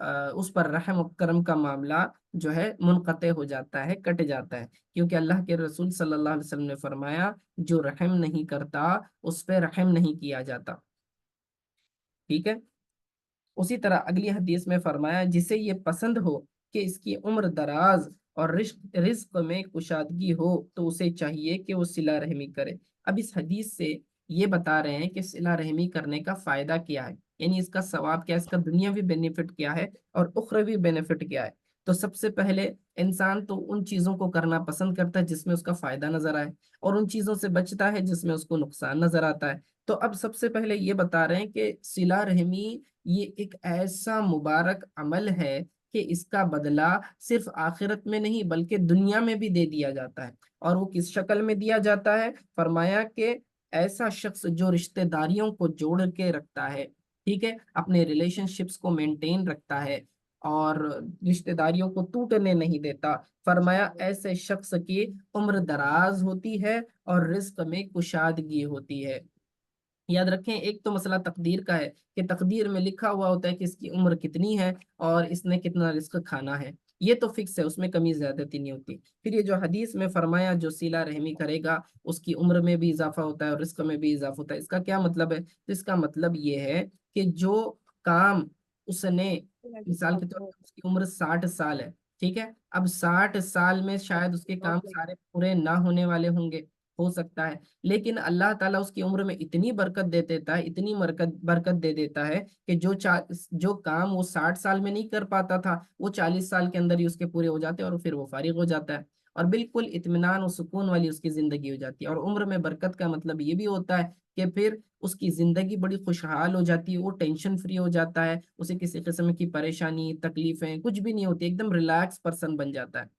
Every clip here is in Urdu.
اس پر رحم و کرم کا معاملہ جو ہے منقطع ہو جاتا ہے، کٹ جاتا ہے، کیونکہ اللہ کے رسول صلی اللہ علیہ وسلم نے فرمایا جو رحم نہیں کرتا اس پہ رحم نہیں کیا جاتا، ٹھیک ہے۔ اسی طرح اگلی حدیث میں فرمایا جسے یہ پسند ہو کہ اس کی عمر دراز اور رزق میں کشادگی ہو تو اسے چاہیے کہ وہ صلہ رحمی کرے۔ اب اس حدیث سے یہ بتا رہے ہیں کہ صلہ رحمی کرنے کا فائدہ کیا ہے، یعنی اس کا ثواب کیا ہے، اس کا دنیاوی بینیفٹ کیا ہے اور اخروی بینیفٹ کیا ہے۔ تو سب سے پہلے انسان تو ان چیزوں کو کرنا پسند کرتا ہے جس میں اس کا فائدہ نظر آئے، اور ان چیزوں سے بچتا ہے جس میں اس کو نقصان نظر آتا ہے۔ تو اب سب سے پہلے یہ بتا رہے ہیں کہ صلہ رحمی یہ ایک ایسا مبارک عمل ہے کہ اس کا بدلہ صرف آخرت میں نہیں بلکہ دنیا میں بھی دے دیا جاتا ہے۔ اور وہ کس شکل میں دیا جاتا ہے؟ فرمایا کہ ایسا شخص جو رشتہ داریوں کو جوڑ کے رکھتا ہے، ٹھیک ہے، اپنے ریلیشن شپس کو مینٹین رکھتا ہے اور رشتہ داریوں کو ٹوٹنے نہیں دیتا، فرمایا ایسے شخص کی عمر دراز ہوتی ہے اور رزق میں کشادگی ہوتی ہے۔ یاد رکھیں، ایک تو مسئلہ تقدیر کا ہے کہ تقدیر میں لکھا ہوا ہوتا ہے کہ اس کی عمر کتنی ہے اور اس نے کتنا رزق کھانا ہے، یہ تو فکس ہے، اس میں کمی زیادتی نہیں ہوتی۔ پھر یہ جو حدیث میں فرمایا جو صلہ رحمی کرے گا اس کی عمر میں بھی اضافہ ہوتا ہے اور رزق میں بھی اضافہ ہوتا ہے، اس کا کیا مطلب ہے؟ اس کا مطلب یہ ہے کہ جو کام اس نے، مثال کے طور پر اس کی عمر 60 سال ہے، ٹھیک ہے، اب 60 سال میں شاید اس کے کام سارے پورے نہ ہونے والے ہوں گے، ہو سکتا ہے، لیکن اللہ تعالیٰ اس کی عمر میں اتنی برکت دے دیتا ہے، اتنی برکت دے دیتا ہے کہ جو کام وہ 60 سال میں نہیں کر پاتا تھا وہ 40 سال کے اندر ہی اس کے پورے ہو جاتے ہیں اور پھر وہ فارغ ہو جاتا ہے اور بالکل اطمینان و سکون والی اس کی زندگی ہو جاتی ہے۔ اور عمر میں برکت کا مطلب یہ بھی ہوتا ہے کہ پھر اس کی زندگی بڑی خوشحال ہو جاتی ہے، وہ ٹینشن فری ہو جاتا ہے، اسے کسی قسم کی پریشانی تکلیفیں کچھ بھی نہیں ہوتی، ایک دم ریلیکس پرسن بن جاتا ہے۔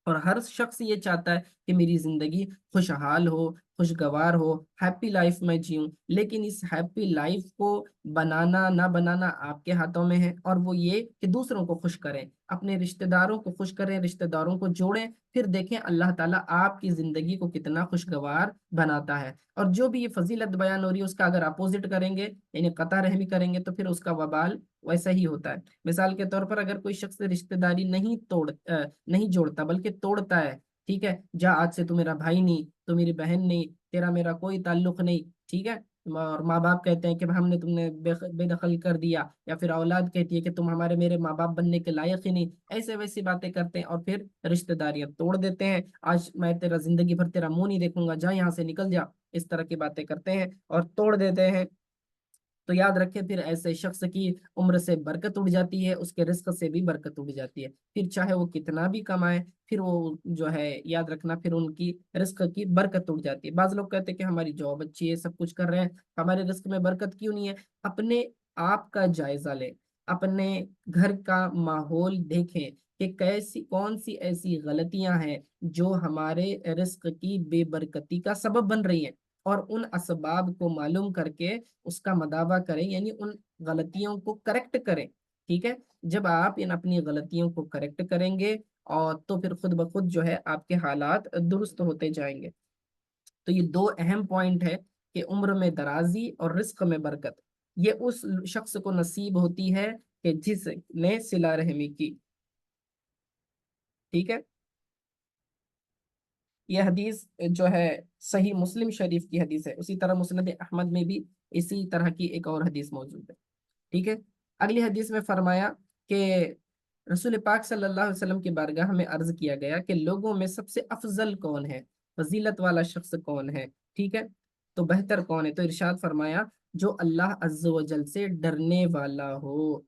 اور ہر شخص یہ چاہتا ہے کہ میری زندگی خوشحال ہو، خوشگوار ہو، ہیپی لائف میں جیوں، لیکن اس ہیپی لائف کو بنانا نہ بنانا آپ کے ہاتھوں میں ہے، اور وہ یہ کہ دوسروں کو خوش کریں، اپنے رشتہ داروں کو خوش کریں، رشتہ داروں کو جوڑیں، پھر دیکھیں اللہ تعالیٰ آپ کی زندگی کو کتنا خوشگوار بناتا ہے۔ اور جو بھی یہ فضیلت بیان ہو رہی ہے اس کا اگر اپوزٹ کریں گے، یعنی قطع رحمی کریں گے، تو پھر اس کا وبال ویسا ہی ہوتا ہے۔ مثال کے طور پر اگر کوئی شخص رشتہ داری نہیں جوڑتا بلکہ توڑتا ہے، ٹھیک ہے، جا آج سے تو میرا بھائی نہیں، تو میری بہن نہیں، تیرا میرا کوئی تعلق نہیں، ٹھیک ہے، اور ماں باپ کہتے ہیں کہ ہم نے تم نے بے دخل کر دیا، یا پھر اولاد کہتی ہے کہ تم ہمارے میرے ماں باپ بننے کے لائق ہی نہیں، ایسے ویسی باتیں کرتے ہیں اور پھر رشتہ داریاں توڑ دیتے ہیں، آج میں تیرا زندگی بھر تیرا منہ نہیں دیکھوں گا، جا یہاں سے نکل جا، اس طرح کی باتیں کرتے ہیں اور توڑ دیتے ہیں۔ تو یاد رکھیں پھر ایسے شخص کی عمر سے برکت اڑ جاتی ہے، اس کے رزق سے بھی برکت اڑ جاتی ہے، پھر چاہے وہ کتنا بھی کمائے، پھر وہ جو ہے یاد رکھنا پھر ان کی رزق کی برکت اڑ جاتی ہے۔ بعض لوگ کہتے ہیں کہ ہماری جاب اچھی ہے، سب کچھ کر رہے ہیں، ہمارے رزق میں برکت کیوں نہیں ہے؟ اپنے آپ کا جائزہ لیں، اپنے گھر کا ماحول دیکھیں کہ کون سی ایسی غلطیاں ہیں جو ہمارے رزق کی بے برکتی کا سبب بن رہی ہیں، اور ان اسباب کو معلوم کر کے اس کا مداوع کریں، یعنی ان غلطیوں کو کریکٹ کریں، ٹھیک ہے۔ جب آپ ان اپنی غلطیوں کو کریکٹ کریں گے اور تو پھر خود بخود جو ہے آپ کے حالات درست ہوتے جائیں گے۔ تو یہ دو اہم پوائنٹ ہے کہ عمر میں درازی اور رزق میں برکت یہ اس شخص کو نصیب ہوتی ہے کہ جس نے صلہ رحمی کی، ٹھیک ہے۔ یہ حدیث جو ہے صحیح مسلم شریف کی حدیث ہے، اسی طرح مسند احمد میں بھی اسی طرح کی ایک اور حدیث موجود ہے، ٹھیک ہے۔ اگلی حدیث میں فرمایا کہ رسول پاک صلی اللہ علیہ وسلم کی بارگاہ میں عرض کیا گیا کہ لوگوں میں سب سے افضل کون ہے، فضیلت والا شخص کون ہے، ٹھیک ہے، تو بہتر کون ہے؟ تو ارشاد فرمایا جو اللہ عز و جل سے ڈرنے والا ہو،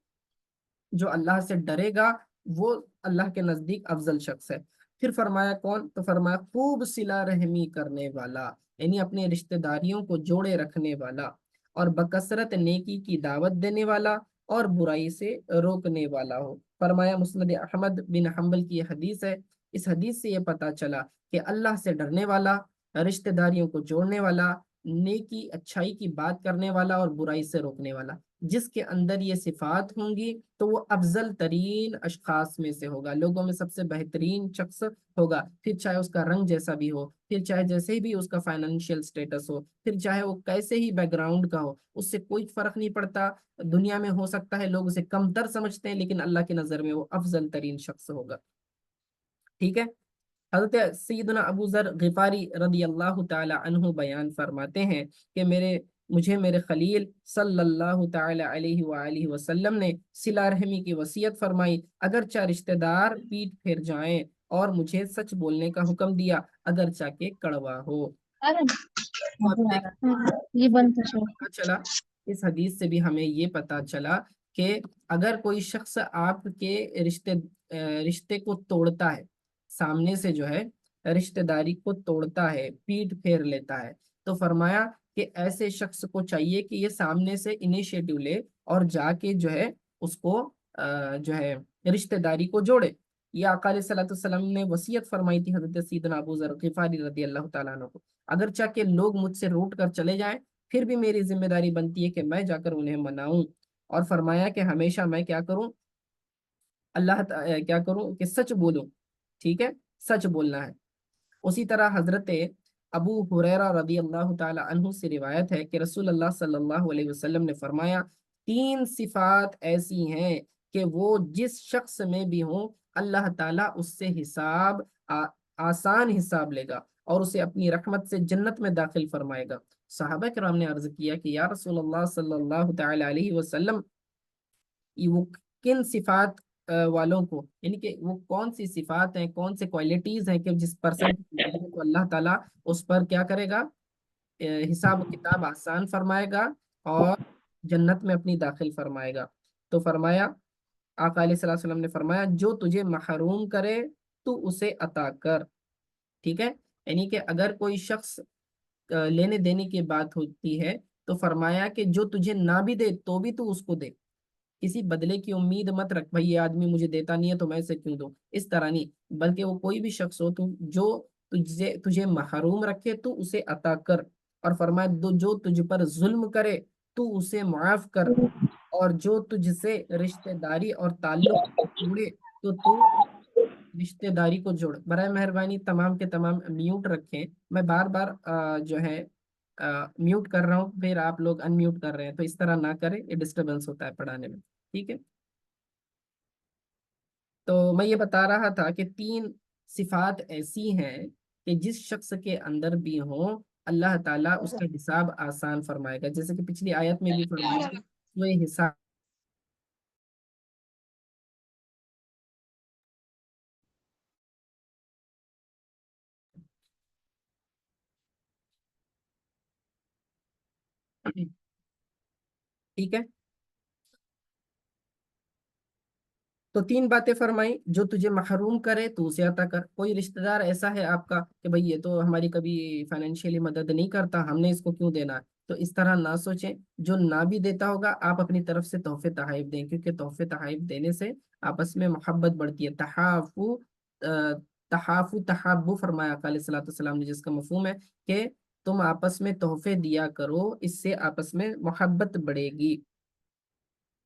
جو اللہ سے ڈرے گا وہ اللہ کے نزدیک افضل شخص ہے۔ پھر فرمایا کون؟ تو فرمایا خوب صلہ رحمی کرنے والا، یعنی اپنے رشتہ داریوں کو جوڑے رکھنے والا، اور بکثرت نیکی کی دعوت دینے والا اور برائی سے روکنے والا ہو۔ فرمایا مسند احمد بن حنبل کی یہ حدیث ہے، اس حدیث سے یہ پتا چلا کہ اللہ سے ڈرنے والا، رشتہ داریوں کو جوڑنے والا، نیکی اچھائی کی بات کرنے والا اور برائی سے روکنے والا، جس کے اندر یہ صفات ہوں گی تو وہ افضل ترین اشخاص میں سے ہوگا، لوگوں میں سب سے بہترین شخص ہوگا، پھر چاہے اس کا رنگ جیسا بھی ہو، پھر چاہے جیسے ہی بھی اس کا فائنینشیل سٹیٹس ہو، پھر چاہے وہ کیسے ہی بیک گراؤنڈ کا ہو، اس سے کوئی فرق نہیں پڑتا۔ دنیا میں ہو سکتا ہے لوگ اسے کم تر سمجھتے ہیں، لیکن اللہ کی نظر میں وہ افضل ترین شخص ہوگا، ٹھیک ہے۔ حضرت سیدنا ابو ذر غفاری رضی اللہ تعالی عنہ بیان فرماتے ہیں کہ مجھے میرے خلیل صلی اللہ تعالی علیہ وآلہ وسلم نے صلہ رحمی کی وصیت فرمائی، اگرچہ رشتہ دار پیٹ پھیر جائیں، اور مجھے سچ بولنے کا حکم دیا اگرچہ کہ کڑوا ہو۔ تو اب یہ بند پتا چلا، اس حدیث سے بھی ہمیں یہ پتا چلا کہ اگر کوئی شخص آپ کے رشتے کو توڑتا ہے، سامنے سے جو ہے رشتہ داری کو توڑتا ہے، پیٹ پھیر لیتا ہے، تو فرمایا کہ ایسے شخص کو چاہیے کہ یہ سامنے سے انیشیٹو لے اور جا کے جو ہے اس کو جو ہے رشتہ داری کو جوڑے۔ یہ آقا علیہ الصلوۃ والسلام نے وصیت فرمائی تھی حضرت سیدنا ابو ذر غفاری رضی اللہ تعالیٰ عنہ کو، اگرچہ کہ لوگ مجھ سے روٹ کر چلے جائیں، پھر بھی میری ذمہ داری بنتی ہے کہ میں جا کر انہیں مناؤں، اور فرمایا کہ ہمیشہ میں کیا کروں، کیا کروں کہ سچ بولوں، ٹھیک ہے، سچ بولنا ہے۔ اسی طرح حضرت ابو ہریرہ رضی اللہ تعالی عنہ سے روایت ہے کہ رسول اللہ صلی اللہ علیہ وسلم نے فرمایا، تین صفات ایسی ہیں کہ وہ جس شخص میں بھی ہوں اللہ تعالیٰ اس سے آسان حساب لے گا اور اسے اپنی رحمت سے جنت میں داخل فرمائے گا۔ صحابہ کرام نے عرض کیا کہ یا رسول اللہ صلی اللہ تعالی علیہ وسلم، وہ کن صفات والوں کو، یعنی کہ وہ کون سی صفات ہیں، کون سے کوالٹیز ہیں کہ جس پرسن کو اللہ تعالیٰ اس پر کیا کرے گا، حساب و کتاب آسان فرمائے گا اور جنت میں اپنی داخل فرمائے گا۔ تو فرمایا، آقا علیہ الصلوۃ والسلام نے فرمایا، جو تجھے محروم کرے تو اسے عطا کر، ٹھیک ہے۔ یعنی کہ اگر کوئی شخص لینے دینے کی بات ہوتی ہے تو فرمایا کہ جو تجھے نہ بھی دے تو بھی تو اس کو دے، کسی بدلے کی امید مت رکھ، بھائی یہ آدمی مجھے دیتا نہیں ہے تو میں اسے کیوں دوں، اس طرح نہیں، بلکہ وہ کوئی بھی شخص ہو تو جو تجھے محروم رکھے تو اسے عطا کر، اور فرمایا جو تجھ پر ظلم کرے تو اسے معاف کر، اور جو تجھ سے رشتہ داری اور تعلق جوڑے تو رشتہ داری کو جوڑ۔ برائے مہربانی تمام کے تمام میوٹ رکھیں، میں بار بار جو ہے میوٹ کر رہا ہوں، پھر آپ لوگ ان میوٹ کر رہے ہیں، تو اس طرح نہ کریں، یہ ڈسٹربنس ہوتا ہے پڑھانے میں، ٹھیک ہے۔ تو میں یہ بتا رہا تھا کہ تین صفات ایسی ہیں کہ جس شخص کے اندر بھی ہوں اللہ تعالیٰ اس کا حساب آسان فرمائے گا، جیسے کہ پچھلی آیت میں بھی فرمایا تھا، وہ یہ حساب، ٹھیک ہے۔ تو تین باتیں فرمائی، جو تجھے محروم کرے تو اسے عطا کر۔ کوئی رشتہ دار ایسا ہے آپ کا کہ بھئی یہ تو ہماری کبھی فائنینشیلی مدد نہیں کرتا، ہم نے اس کو کیوں دینا ہے، تو اس طرح نہ سوچیں۔ جو نہ بھی دیتا ہوگا آپ اپنی طرف سے تحفے تحائف دیں، کیونکہ تحفے تحائف دینے سے آپس میں محبت بڑھتی ہے۔ تحافو تحابو فرمایا علیہ الصلوۃ والسلام نے، جس کا مفہوم ہے کہ تم آپس میں تحفے دیا کرو، اس سے آپس میں محبت بڑھے گی،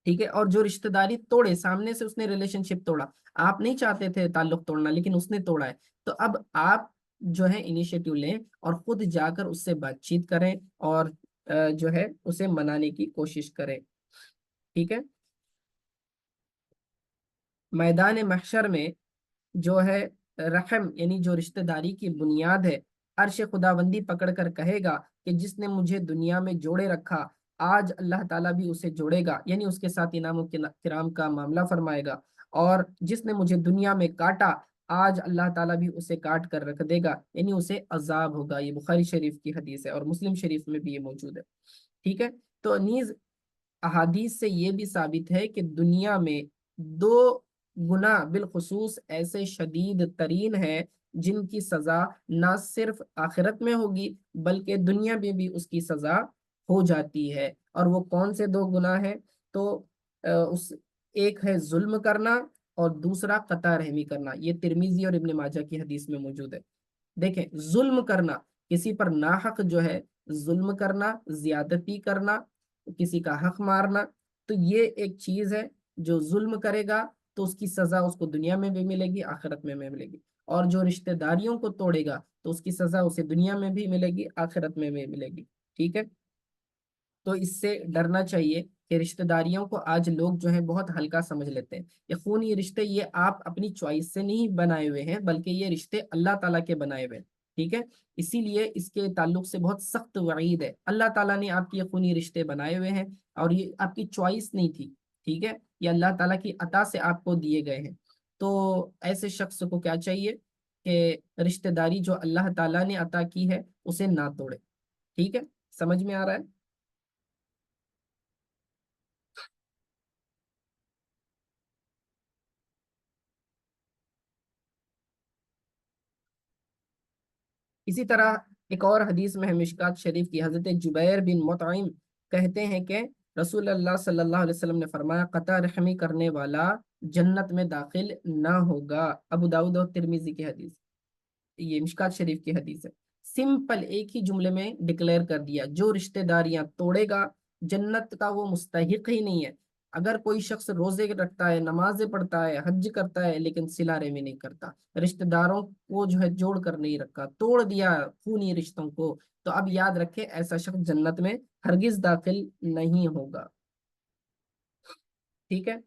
ٹھیک ہے۔ اور جو رشتہ داری توڑے، سامنے سے اس نے ریلیشن شپ توڑا، آپ نہیں چاہتے تھے تعلق توڑنا لیکن اس نے توڑا ہے، تو اب آپ جو ہے انیشیٹو لیں اور خود جا کر اس سے بات چیت کریں اور جو ہے اسے منانے کی کوشش کریں، ٹھیک ہے۔ میدان محشر میں جو ہے رحم، یعنی جو رشتہ داری کی بنیاد ہے، عرش خداوندی پکڑ کر کہے گا کہ جس نے مجھے دنیا میں جوڑے رکھا، آج اللہ تعالیٰ بھی اسے جوڑے گا، یعنی اس کے ساتھ انعام و کرام کا معاملہ فرمائے گا، اور جس نے مجھے دنیا میں کاٹا، آج اللہ تعالیٰ بھی اسے کاٹ کر رکھ دے گا، یعنی اسے عذاب ہوگا۔ یہ بخاری شریف کی حدیث ہے اور مسلم شریف میں بھی یہ موجود ہے، ٹھیک ہے۔ تو نیز احادیث سے یہ بھی ثابت ہے کہ دنیا میں دو گناہ بالخصوص ایسے شدید ترین ہیں جن کی سزا نہ صرف آخرت میں ہوگی بلکہ دنیا میں بھی اس کی سزا ہو جاتی ہے، اور وہ کون سے دو گناہ ہیں؟ تو ایک ہے ظلم کرنا اور دوسرا قطع رحمی کرنا، یہ ترمذی اور ابن ماجہ کی حدیث میں موجود ہے۔ دیکھیں، ظلم کرنا، کسی پر ناحق جو ہے ظلم کرنا، زیادتی کرنا، کسی کا حق مارنا، تو یہ ایک چیز ہے، جو ظلم کرے گا تو اس کی سزا اس کو دنیا میں بھی ملے گی، آخرت میں بھی ملے گی، اور جو رشتہ داریوں کو توڑے گا تو اس کی سزا اسے دنیا میں بھی ملے گی، آخرت میں بھی ملے گی، ٹھیک ہے؟ تو اس سے ڈرنا چاہیے کہ رشتہ داریوں کو آج لوگ جو ہے بہت ہلکا سمجھ لیتے ہیں۔ یہ خونی رشتے یہ آپ اپنی چوائس سے نہیں بنائے ہوئے ہیں، بلکہ یہ رشتے اللہ تعالیٰ کے بنائے ہوئے ہیں، ٹھیک ہے؟ اسی لیے اس کے تعلق سے بہت سخت وعید ہے۔ اللہ تعالیٰ نے آپ کے یہ خونی رشتے بنائے ہوئے ہیں، اور یہ آپ کی چوائس نہیں تھی، ٹھیک ہے؟ یہ اللہ تعالیٰ کی عطا سے آپ کو دیے گئے ہیں۔ تو ایسے شخص کو کیا چاہیے کہ رشتہ داری جو اللہ تعالیٰ نے عطا کی ہے اسے نہ توڑے، ٹھیک ہے؟ سمجھ میں آ رہا ہے؟ اسی طرح ایک اور حدیث میں ہے مشکات شریف کی، حضرت جبیر بن مطعم کہتے ہیں کہ رسول اللہ صلی اللہ علیہ وسلم نے فرمایا، قطع رحمی کرنے والا جنت میں داخل نہ ہوگا۔ ابو داؤد اور ترمذی کی حدیث، یہ مشکات شریف کی حدیث ہے۔ سمپل ایک ہی جملے میں ڈکلیئر کر دیا، جو رشتہ داریاں توڑے گا جنت کا وہ مستحق ہی نہیں ہے۔ اگر کوئی شخص روزے رکھتا ہے، نمازیں پڑھتا ہے، حج کرتا ہے، لیکن صلہ رحمی نہیں کرتا، رشتہ داروں کو جو ہے جوڑ کر نہیں رکھا، توڑ دیا خونی رشتوں کو، تو اب یاد رکھے ایسا شخص جنت میں ہرگز داخل نہیں ہوگا، ٹھیک ہے؟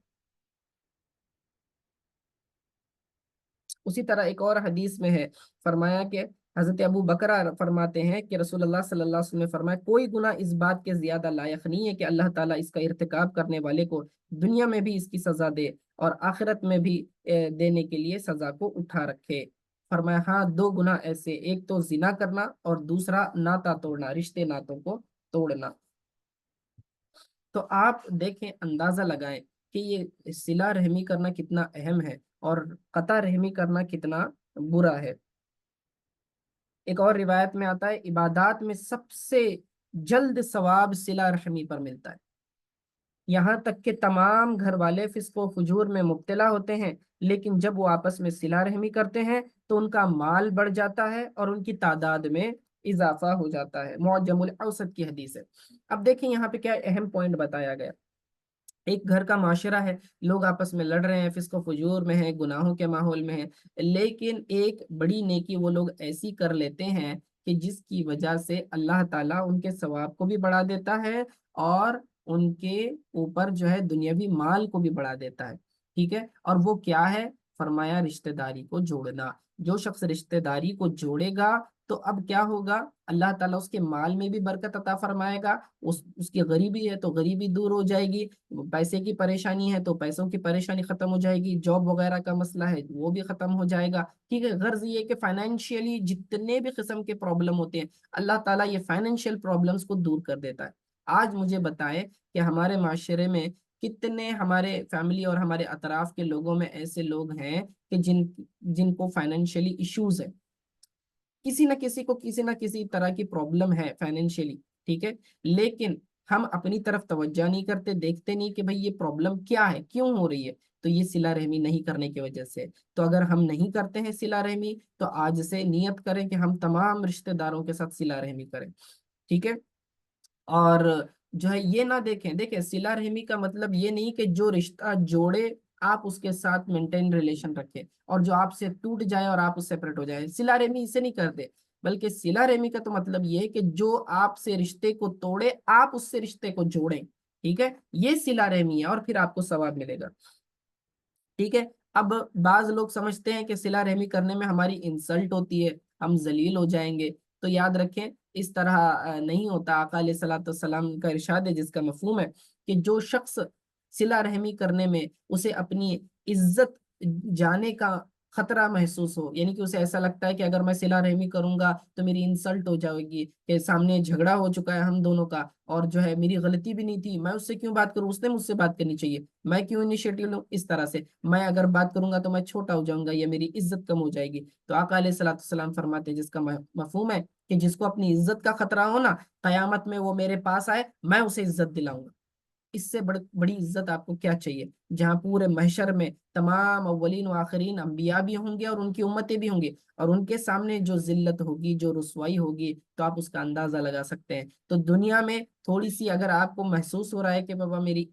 اسی طرح ایک اور حدیث میں ہے، فرمایا کہ حضرت ابو بکرہ فرماتے ہیں کہ رسول اللہ صلی اللہ علیہ وسلم نے فرمایا، کوئی گناہ اس بات کے زیادہ لائق نہیں ہے کہ اللہ تعالیٰ اس کا ارتکاب کرنے والے کو دنیا میں بھی اس کی سزا دے اور آخرت میں بھی دینے کے لیے سزا کو اٹھا رکھے۔ فرمایا ہاں، دو گناہ ایسے، ایک تو زنا کرنا اور دوسرا ناتا توڑنا، رشتے ناتوں کو توڑنا۔ تو آپ دیکھیں، اندازہ لگائیں کہ یہ صلہ رحمی کرنا کتنا اہم ہے اور قطع رحمی کرنا کتنا برا ہے۔ ایک اور روایت میں آتا ہے، عبادات میں سب سے جلد ثواب صلہ رحمی پر ملتا ہے، یہاں تک کہ تمام گھر والے فسق و فجور میں مبتلا ہوتے ہیں، لیکن جب وہ آپس میں صلہ رحمی کرتے ہیں تو ان کا مال بڑھ جاتا ہے اور ان کی تعداد میں اضافہ ہو جاتا ہے۔ معجم الاوسط کی حدیث ہے۔ اب دیکھیں یہاں پہ کیا اہم پوائنٹ بتایا گیا۔ ایک گھر کا معاشرہ ہے، لوگ آپس میں لڑ رہے ہیں، فسق و فجور میں ہیں، گناہوں کے ماحول میں ہیں، لیکن ایک بڑی نیکی وہ لوگ ایسی کر لیتے ہیں کہ جس کی وجہ سے اللہ تعالیٰ ان کے ثواب کو بھی بڑھا دیتا ہے اور ان کے اوپر جو ہے دنیاوی مال کو بھی بڑھا دیتا ہے، ٹھیک ہے؟ اور وہ کیا ہے؟ فرمایا رشتہ داری کو جوڑنا۔ جو شخص رشتہ داری کو جوڑے گا تو اب کیا ہوگا؟ اللہ تعالیٰ اس کے مال میں بھی برکت عطا فرمائے گا، اس کی غریبی ہے تو غریبی دور ہو جائے گی، پیسے کی پریشانی ہے تو پیسوں کی پریشانی ختم ہو جائے گی، جاب وغیرہ کا مسئلہ ہے وہ بھی ختم ہو جائے گا، ٹھیک ہے؟ غرض یہ کہ فائنینشیلی جتنے بھی قسم کے پرابلم ہوتے ہیں، اللہ تعالیٰ یہ فائنینشیل پرابلمس کو دور کر دیتا ہے۔ آج مجھے بتائیں کہ ہمارے معاشرے میں کتنے ہمارے فیملی اور ہمارے اطراف کے لوگوں میں ایسے لوگ ہیں کہ جن کو فائنینشیلی ایشوز ہے، کسی نہ کسی کو کسی نہ کسی طرح کی پرابلم ہے فائنینشیلی، ٹھیک ہے؟ لیکن ہم اپنی طرف توجہ نہیں کرتے، دیکھتے نہیں کہ بھئی یہ پرابلم کیا ہے، کیوں ہو رہی ہے؟ تو یہ صلہ رحمی نہیں کرنے کی وجہ سے۔ تو اگر ہم نہیں کرتے ہیں صلہ رحمی تو آج سے نیت کریں کہ ہم تمام رشتہ داروں کے ساتھ صلہ رحمی کریں، ٹھیک ہے؟ اور جو ہے یہ نہ دیکھیں صلہ رحمی کا مطلب یہ نہیں کہ جو رشتہ جوڑے آپ اس کے ساتھ مینٹین ریلیشن رکھیں، اور جو آپ سے ٹوٹ جائے اور آپ اس سے سیپریٹ ہو جائیں، صلہ رحمی اسے نہیں کرتے، بلکہ صلہ رحمی کا تو مطلب یہ ہے کہ جو آپ سے رشتے کو توڑے آپ اس سے رشتے کو جوڑیں، ٹھیک ہے؟ یہ صلہ رحمی ہے اور پھر آپ کو ثواب ملے گا، ٹھیک ہے؟ اب بعض لوگ سمجھتے ہیں کہ صلہ رحمی کرنے میں ہماری انسلٹ ہوتی ہے، ہم ذلیل ہو جائیں گے، تو یاد رکھیں اس طرح نہیں ہوتا۔ آقا علیہ الصلوۃ والسلام کا ارشاد ہے جس کا مفہوم ہے کہ جو شخص صلہ رحمی کرنے میں اسے اپنی عزت جانے کا خطرہ محسوس ہو، یعنی کہ اسے ایسا لگتا ہے کہ اگر میں صلہ رحمی کروں گا تو میری انسلٹ ہو جائے گی، کہ سامنے جھگڑا ہو چکا ہے ہم دونوں کا اور جو ہے میری غلطی بھی نہیں تھی، میں اس سے کیوں بات کروں، اس نے مجھ سے بات کرنی چاہیے، میں کیوں انیشیٹو لوں، اس طرح سے میں اگر بات کروں گا تو میں چھوٹا ہو جاؤں گا یا میری عزت کم ہو جائے گی۔ تو آقا علیہ الصلوۃ والسلام فرماتے ہیں جس کا مفہوم ہے کہ جس کو اپنی عزت کا خطرہ ہو نا، قیامت میں وہ میرے پاس آئے، میں اسے عزت دلاؤں گا، اس سے بڑی عزت آپ کو کیا چاہیے، جہاں پورے محشر میں تمام اولین و آخرین انبیاء بھی ہوں گے اور ان کی امتیں بھی ہوں گی، اور ان کے سامنے جو ذلت ہوگی، جو رسوائی ہوگی، تو آپ اس کا اندازہ لگا سکتے ہیں۔ تو دنیا میں تھوڑی سی اگر آپ کو محسوس ہو رہا ہے کہ بابا میری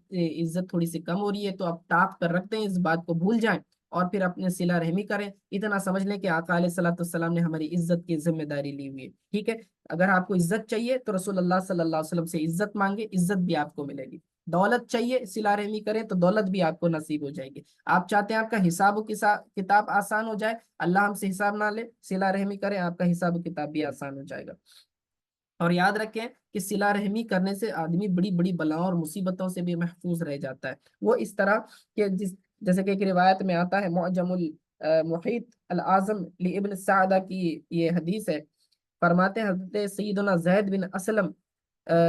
عزت تھوڑی سی کم ہو رہی ہے، تو آپ طاق پر رکھتے ہیں، اس بات کو بھول جائیں اور پھر اپنے صلہ رحمی کریں۔ اتنا سمجھ لیں کہ آقا علیہ الصلوۃ والسلام نے ہماری عزت کی ذمہ داری لی ہوئی ہے، ٹھیک ہے۔ اگر آپ کو عزت چاہیے تو رسول اللہ صلی اللہ علیہ وسلم سے عزت مانگے، عزت بھی آپ کو ملے گی۔ دولت چاہیے، صلہ رحمی کریں تو دولت بھی آپ کو نصیب ہو جائے گی۔ آپ چاہتے ہیں آپ کا حساب و کتاب آسان ہو جائے، اللہ ہم سے حساب نہ لے، صلہ رحمی کریں، آپ کا حساب و کتاب بھی آسان ہو جائے گا۔ اور یاد رکھیں کہ صلہ رحمی کرنے سے آدمی بڑی بڑی بلاؤں اور مصیبتوں سے بھی محفوظ رہ جاتا ہے۔ وہ اس طرح کہ جیسے کہ ایک روایت میں آتا ہے، معجم المحیط العظم لابن سعدہ کی یہ حدیث ہے، فرماتے ہیں حضرت سیدنا زید بن اسلم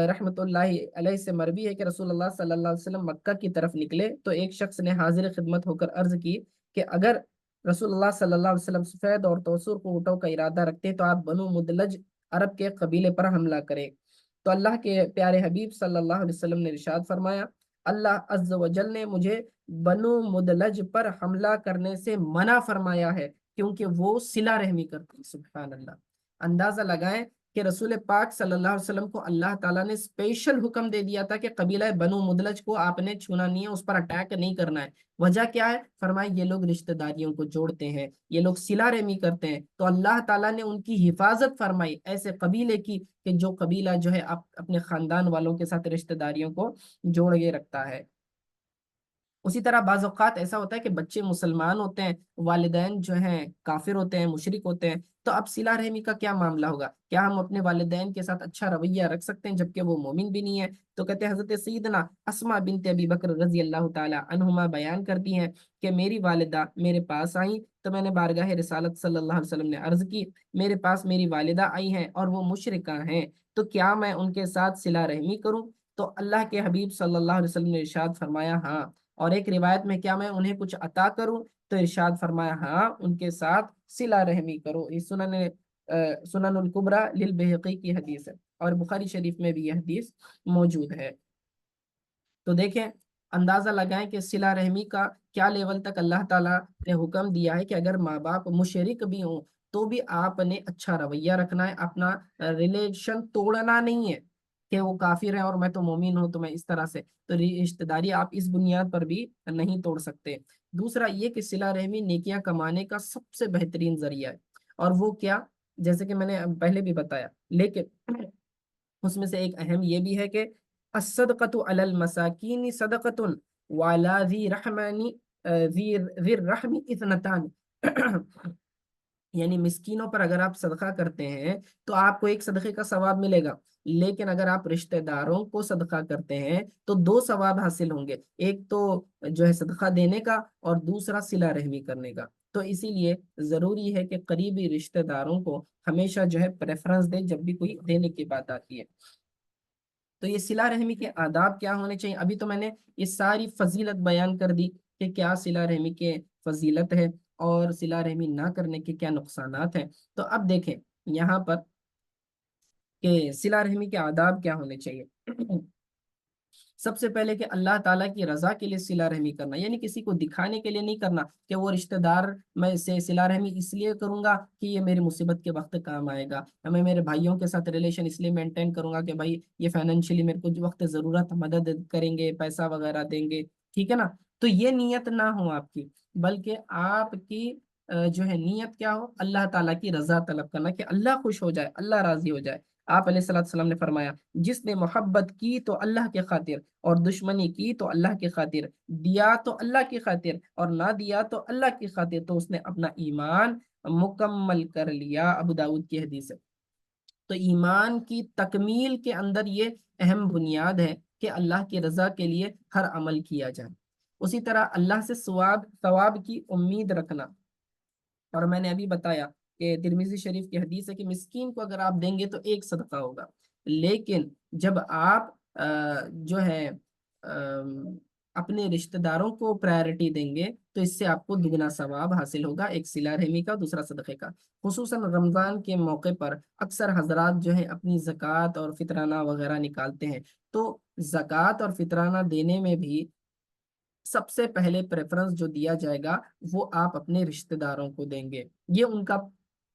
رحمۃ اللہ علیہ سے مروی ہے کہ رسول اللہ صلی اللہ علیہ وسلم مکہ کی طرف نکلے تو ایک شخص نے حاضر خدمت ہو کر عرض کی کہ اگر رسول اللہ صلی اللہ علیہ وسلم سفید اور توسر کو اونٹوں کا ارادہ رکھتے تو آپ بنو مدلج عرب کے قبیلے پر حملہ کرے۔ تو اللہ کے پیارے حبیب صلی اللہ علیہ وسلم نے ارشاد فرمایا، اللہ عز و جل نے مجھے بنو مدلج پر حملہ کرنے سے منع فرمایا ہے کیونکہ وہ صلہ رحمی کرتے ہیں۔ سبحان اللہ۔ اندازہ لگائیں کہ رسول پاک صلی اللہ علیہ وسلم کو اللہ تعالیٰ نے اسپیشل حکم دے دیا تھا کہ قبیلہ بنو مدلج کو آپ نے چھونا نہیں ہے، اس پر اٹیک نہیں کرنا ہے۔ وجہ کیا ہے؟ فرمائے یہ لوگ رشتہ داریوں کو جوڑتے ہیں، یہ لوگ صلہ رحمی کرتے ہیں، تو اللہ تعالیٰ نے ان کی حفاظت فرمائی ایسے قبیلے کی کہ جو قبیلہ جو ہے اپنے خاندان والوں کے ساتھ رشتہ داریوں کو جوڑ کے رکھتا ہے۔ اسی طرح بعض اوقات ایسا ہوتا ہے کہ بچے مسلمان ہوتے ہیں، والدین جو ہیں کافر ہوتے ہیں، مشرک ہوتے ہیں، تو اب صلہ رحمی کا کیا معاملہ ہوگا؟ کیا ہم اپنے والدین کے ساتھ اچھا رویہ رکھ سکتے ہیں جبکہ وہ مومن بھی نہیں ہے؟ تو کہتے ہیں حضرت سیدنا اسماء بنت ابی بکر رضی اللہ تعالی عنہما بیان کرتی ہیں کہ میری والدہ میرے پاس آئیں تو میں نے بارگاہ رسالت صلی اللہ علیہ وسلم نے عرض کی، میرے پاس میری والدہ آئی ہیں اور وہ مشرکہ ہیں، تو کیا میں ان کے ساتھ صلہ رحمی کروں؟ تو اللہ کے حبیب صلی اللہ علیہ وسلم نے ارشاد فرمایا ہاں۔ اور ایک روایت میں کیا میں انہیں کچھ عطا کروں؟ تو ارشاد فرمایا ہاں، ان کے ساتھ صلہ رحمی کرو۔ یہ سنن الکبری للبہقی کی حدیث ہے اور بخاری شریف میں بھی یہ حدیث موجود ہے۔ تو دیکھیں، اندازہ لگائیں کہ صلہ رحمی کا کیا لیول تک اللہ تعالیٰ نے حکم دیا ہے کہ اگر ماں باپ مشرک بھی ہوں تو بھی آپ نے اچھا رویہ رکھنا ہے، اپنا ریلیشن توڑنا نہیں ہے کہ وہ کافر ہے اور میں تو مومن ہوں تو میں اس طرح سے، تو رشتہ داری آپ اس بنیاد پر بھی نہیں توڑ سکتے۔ دوسرا یہ کہ صلہ رحمی نیکیاں کمانے کا سب سے بہترین ذریعہ ہے، اور وہ کیا؟ جیسے کہ میں نے پہلے بھی بتایا، لیکن اس میں سے ایک اہم یہ بھی ہے کہ الصدقۃ علی المساکین صدقۃ وعلی ذی الرحم اثنتان یعنی مسکینوں پر اگر آپ صدقہ کرتے ہیں تو آپ کو ایک صدقے کا ثواب ملے گا، لیکن اگر آپ رشتہ داروں کو صدقہ کرتے ہیں تو دو ثواب حاصل ہوں گے، ایک تو جو ہے صدقہ دینے کا اور دوسرا صلہ رحمی کرنے کا۔ تو اسی لیے ضروری ہے کہ قریبی رشتہ داروں کو ہمیشہ جو ہے پریفرنس دیں جب بھی کوئی دینے کی بات آتی ہے۔ تو یہ صلہ رحمی کے آداب کیا ہونے چاہیے؟ ابھی تو میں نے یہ ساری فضیلت بیان کر دی کہ کیا صلہ رحمی کے فضیلت ہے اور صلہ رحمی نہ کرنے کے کیا نقصانات ہیں۔ تو اب دیکھیں یہاں پر کہ صلہ رحمی کے آداب کیا ہونے چاہیے۔ سب سے پہلے کہ اللہ تعالیٰ کی رضا کے لیے صلہ رحمی کرنا، یعنی کسی کو دکھانے کے لیے نہیں کرنا کہ وہ رشتہ دار میں اسے صلہ رحمی اس لیے کروں گا کہ یہ میری مصیبت کے وقت کام آئے گا، میں میرے بھائیوں کے ساتھ ریلیشن اس لیے مینٹین کروں گا کہ بھائی یہ فائنینشلی میرے کو جو وقت ضرورت مدد کریں گے، پیسہ وغیرہ دیں گے، ٹھیک ہے نا۔ تو یہ نیت نہ ہو آپ کی، بلکہ آپ کی جو ہے نیت کیا ہو؟ اللہ تعالیٰ کی رضا طلب کرنا، کہ اللہ خوش ہو جائے، اللہ راضی ہو جائے۔ آپ علیہ الصلوۃ والسلام نے فرمایا جس نے محبت کی تو اللہ کے خاطر اور دشمنی کی تو اللہ کی خاطر، دیا تو اللہ کی خاطر اور نہ دیا تو اللہ کی خاطر، تو اس نے اپنا ایمان مکمل کر لیا۔ ابو داؤد کی حدیث ہے۔ تو ایمان کی تکمیل کے اندر یہ اہم بنیاد ہے کہ اللہ کی رضا کے لیے ہر عمل کیا جائے۔ اسی طرح اللہ سے ثواب کی امید رکھنا، اور میں نے ابھی بتایا کہ ترمذی شریف کی حدیث ہے کہ مسکین کو اگر آپ دیں گے تو ایک صدقہ ہوگا، لیکن جب آپ جو ہے اپنے رشتہ داروں کو پرائرٹی دیں گے تو اس سے آپ کو دگنا ثواب حاصل ہوگا، ایک صلہ رحمی کا، دوسرا صدقے کا۔ خصوصاً رمضان کے موقع پر اکثر حضرات جو ہے اپنی زکوٰۃ اور فطرانہ وغیرہ نکالتے ہیں، تو زکوٰۃ اور فطرانہ دینے میں بھی سب سے پہلے پریفرنس جو دیا جائے گا وہ آپ اپنے رشتہ داروں کو دیں گے، یہ ان کا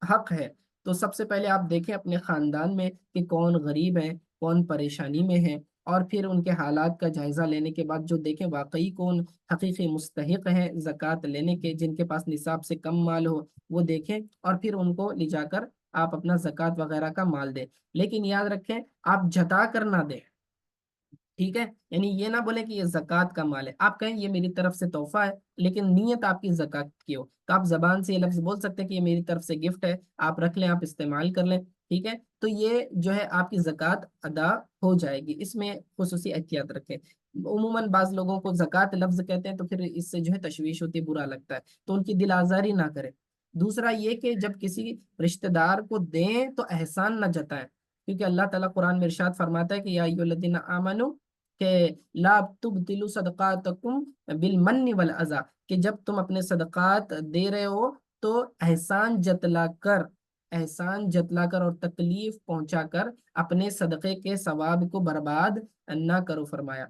حق ہے۔ تو سب سے پہلے آپ دیکھیں اپنے خاندان میں کہ کون غریب ہے، کون پریشانی میں ہے، اور پھر ان کے حالات کا جائزہ لینے کے بعد جو دیکھیں واقعی کون حقیقی مستحق ہیں زکوٰۃ لینے کے، جن کے پاس نصاب سے کم مال ہو وہ دیکھیں، اور پھر ان کو لے جا کر آپ اپنا زکوٰۃ وغیرہ کا مال دیں۔ لیکن یاد رکھیں آپ جتا کر نہ دیں، ٹھیک ہے؟ یعنی یہ نہ بولیں کہ یہ زکوٰۃ کا مال ہے، آپ کہیں یہ میری طرف سے تحفہ ہے، لیکن نیت آپ کی زکوٰۃ کی ہو، تو آپ زبان سے یہ لفظ بول سکتے ہیں کہ یہ میری طرف سے گفٹ ہے، آپ رکھ لیں، آپ استعمال کر لیں، ٹھیک ہے؟ تو یہ جو ہے آپ کی زکوٰۃ ادا ہو جائے گی، اس میں خصوصی احتیاط رکھیں۔ عموماً بعض لوگوں کو زکوٰۃ لفظ کہتے ہیں تو پھر اس سے جو ہے تشویش ہوتی ہے، برا لگتا ہے، تو ان کی دل آزاری نہ کریں۔ دوسرا یہ کہ جب کسی رشتہ دار کو دیں تو احسان نہ جتائیں، کیونکہ اللہ تعالیٰ قرآن میں ارشاد فرماتا ہے کہ یا ایھا الذین آمنوا کہ لا تبطلوا صدقاتکم بالمن والاذی، کہ جب تم اپنے صدقات دے رہے ہو تو احسان جتلا کر اور تکلیف پہنچا کر اپنے صدقے کے ثواب کو برباد نہ کرو فرمایا۔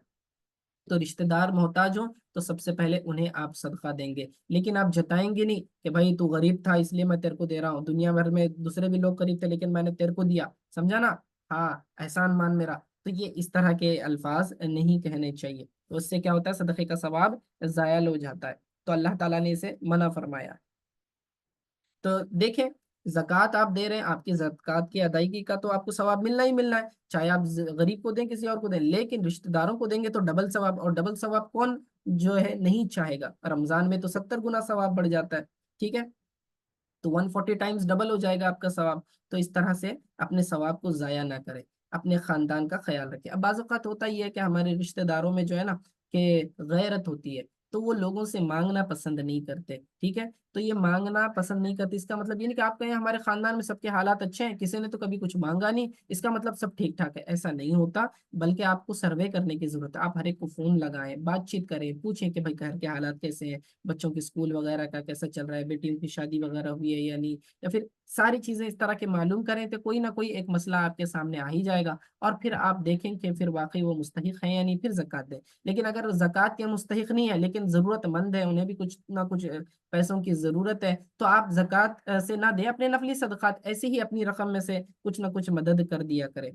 تو رشتہ دار محتاج ہوں تو سب سے پہلے انہیں آپ صدقہ دیں گے، لیکن آپ جتائیں گے نہیں کہ بھائی تو غریب تھا اس لیے میں تیرے کو دے رہا ہوں، دنیا بھر میں دوسرے بھی لوگ غریب تھے لیکن میں نے تیرے کو دیا، سمجھا نا؟ ہاں، احسان مان میرا۔ تو یہ اس طرح کے الفاظ نہیں کہنے چاہیے، تو اس سے کیا ہوتا ہے صدقے کا ثواب ضائع ہو جاتا ہے، تو اللہ تعالیٰ نے اسے منع فرمایا۔ تو دیکھیں زکوٰۃ آپ دے رہے ہیں، آپ کی زکوٰۃ کی ادائیگی کا تو آپ کو ثواب ملنا ہی ملنا ہے، چاہے آپ غریب کو دیں کسی اور کو دیں، لیکن رشتہ داروں کو دیں گے تو ڈبل ثواب، اور ڈبل ثواب کون جو ہے نہیں چاہے گا؟ رمضان میں تو 70 گنا ثواب بڑھ جاتا ہے، ٹھیک ہے؟ تو 140 ٹائمز ڈبل ہو جائے گا آپ کا ثواب۔ تو اس طرح سے اپنے ثواب کو ضائع نہ کریں، اپنے خاندان کا خیال رکھیں۔ اب بعض اوقات ہوتا ہی ہے کہ ہمارے رشتہ داروں میں جو ہے نا کہ غیرت ہوتی ہے، تو وہ لوگوں سے مانگنا پسند نہیں کرتے، ٹھیک ہے؟ تو یہ مانگنا پسند نہیں کرتے اس کا مطلب یہ نہیں کہ آپ کہیں ہمارے خاندان میں سب کے حالات اچھے ہیں، کسی نے تو کبھی کچھ مانگا نہیں، اس کا مطلب سب ٹھیک ٹھاک ہے، ایسا نہیں ہوتا۔ بلکہ آپ کو سروے کرنے کی ضرورت ہے، آپ ہر ایک کو فون لگائیں، بات چیت کریں، پوچھیں کہ بھائی گھر کے حالات کیسے ہیں، بچوں کے اسکول وغیرہ کا کیسا چل رہا ہے، بیٹیوں کی شادی وغیرہ ہوئی ہے یا نہیں، یا پھر ساری چیزیں اس طرح کے معلوم کریں تو کوئی نہ کوئی ایک مسئلہ آپ کے سامنے آ ہی جائے گا، اور پھر آپ دیکھیں کہ پھر واقعی وہ مستحق ہیں یا نہیں، پھر زکوٰۃ دیں۔ لیکن اگر زکوٰۃ کے مستحق نہیں ہے لیکن ضرورت مند ہے، انہیں بھی کچھ نہ کچھ پیسوں کی ضرورت ہے، تو آپ زکوٰۃ سے نہ دیں، اپنے نفلی صدقات ایسے ہی اپنی رقم میں سے کچھ نہ کچھ مدد کر دیا کریں،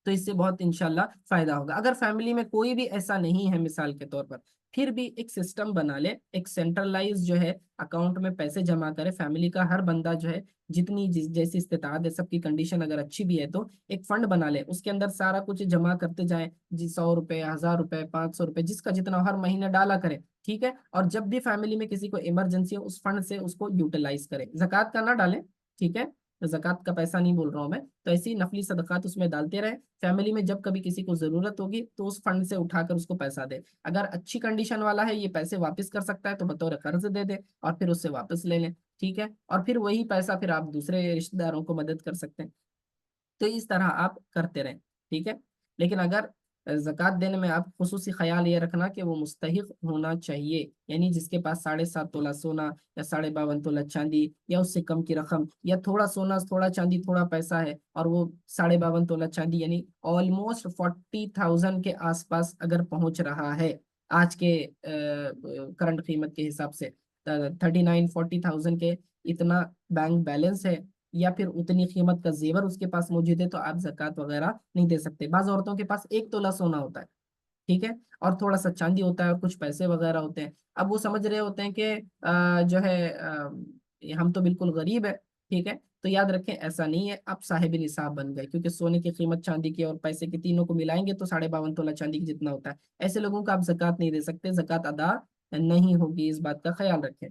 تو اس سے بہت انشاءاللہ فائدہ ہوگا۔ اگر فیملی میں کوئی بھی ایسا نہیں ہے مثال کے طور پر، پھر بھی ایک سسٹم بنا لے، ایک سینٹرلائز جو ہے اکاؤنٹ میں پیسے جمع کرے، فیملی کا ہر بندہ جو ہے جتنی جیسی استطاعت ہے، سب کی کنڈیشن اگر اچھی بھی ہے تو ایک فنڈ بنا لے، اس کے اندر سارا کچھ جمع کرتے جائیں، جی 100 روپے، 1000 روپے، 500 روپے، جس کا جتنا ہر مہینے ڈالا کرے، ٹھیک ہے؟ اور جب بھی فیملی میں کسی کو ایمرجنسی ہو اس فنڈ سے اس کو یوٹیلائز کرے، زکوٰۃ کا نہ ڈالیں، ٹھیک ہے؟ زکوٰۃ کا پیسہ نہیں بول رہا ہوں میں، تو ایسی نفلی صدقات اس میں ڈالتے رہے، فیملی میں جب کبھی کسی کو ضرورت ہوگی تو اس فنڈ سے اٹھا کر اس کو پیسہ دے۔ اگر اچھی کنڈیشن والا ہے، یہ پیسے واپس کر سکتا ہے تو بطور قرض دے دے اور پھر اس سے واپس لے لیں، ٹھیک ہے؟ اور پھر وہی پیسہ پھر آپ دوسرے رشتہ داروں کو مدد کر سکتے ہیں، تو اس طرح آپ کرتے رہیں، ٹھیک ہے؟ لیکن اگر زکوٰۃ دینے میں آپ خصوصی خیال یہ رکھنا کہ وہ مستحق ہونا چاہیے، یعنی جس کے پاس 7.5 تولہ سونا یا 52.5 تولہ چاندی یا اس سے کم کی رقم، یا تھوڑا سونا تھوڑا چاندی تھوڑا پیسہ ہے اور وہ 52.5 تولہ چاندی یعنی آلموسٹ 40,000 کے آس پاس اگر پہنچ رہا ہے آج کے کرنٹ قیمت کے حساب سے، 39-40,000 کے اتنا بینک بیلنس ہے، یا پھر اتنی قیمت کا زیور اس کے پاس موجود ہے، تو آپ زکوٰۃ وغیرہ نہیں دے سکتے۔ بعض عورتوں کے پاس 1 تولہ سونا ہوتا ہے، ٹھیک ہے، اور تھوڑا سا چاندی ہوتا ہے اور کچھ پیسے وغیرہ ہوتے ہیں، اب وہ سمجھ رہے ہوتے ہیں کہ جو ہے ہم تو بالکل غریب ہے، ٹھیک ہے؟ تو یاد رکھیں ایسا نہیں ہے، آپ صاحب نصاب بن گئے، کیونکہ سونے کی قیمت چاندی کی اور پیسے کی تینوں کو ملائیں گے تو 52.5 تولہ چاندی کی جتنا ہوتا ہے، ایسے لوگوں کو آپ زکوٰۃ نہیں دے سکتے، زکوٰۃ ادا نہیں ہوگی، اس بات کا خیال رکھیں،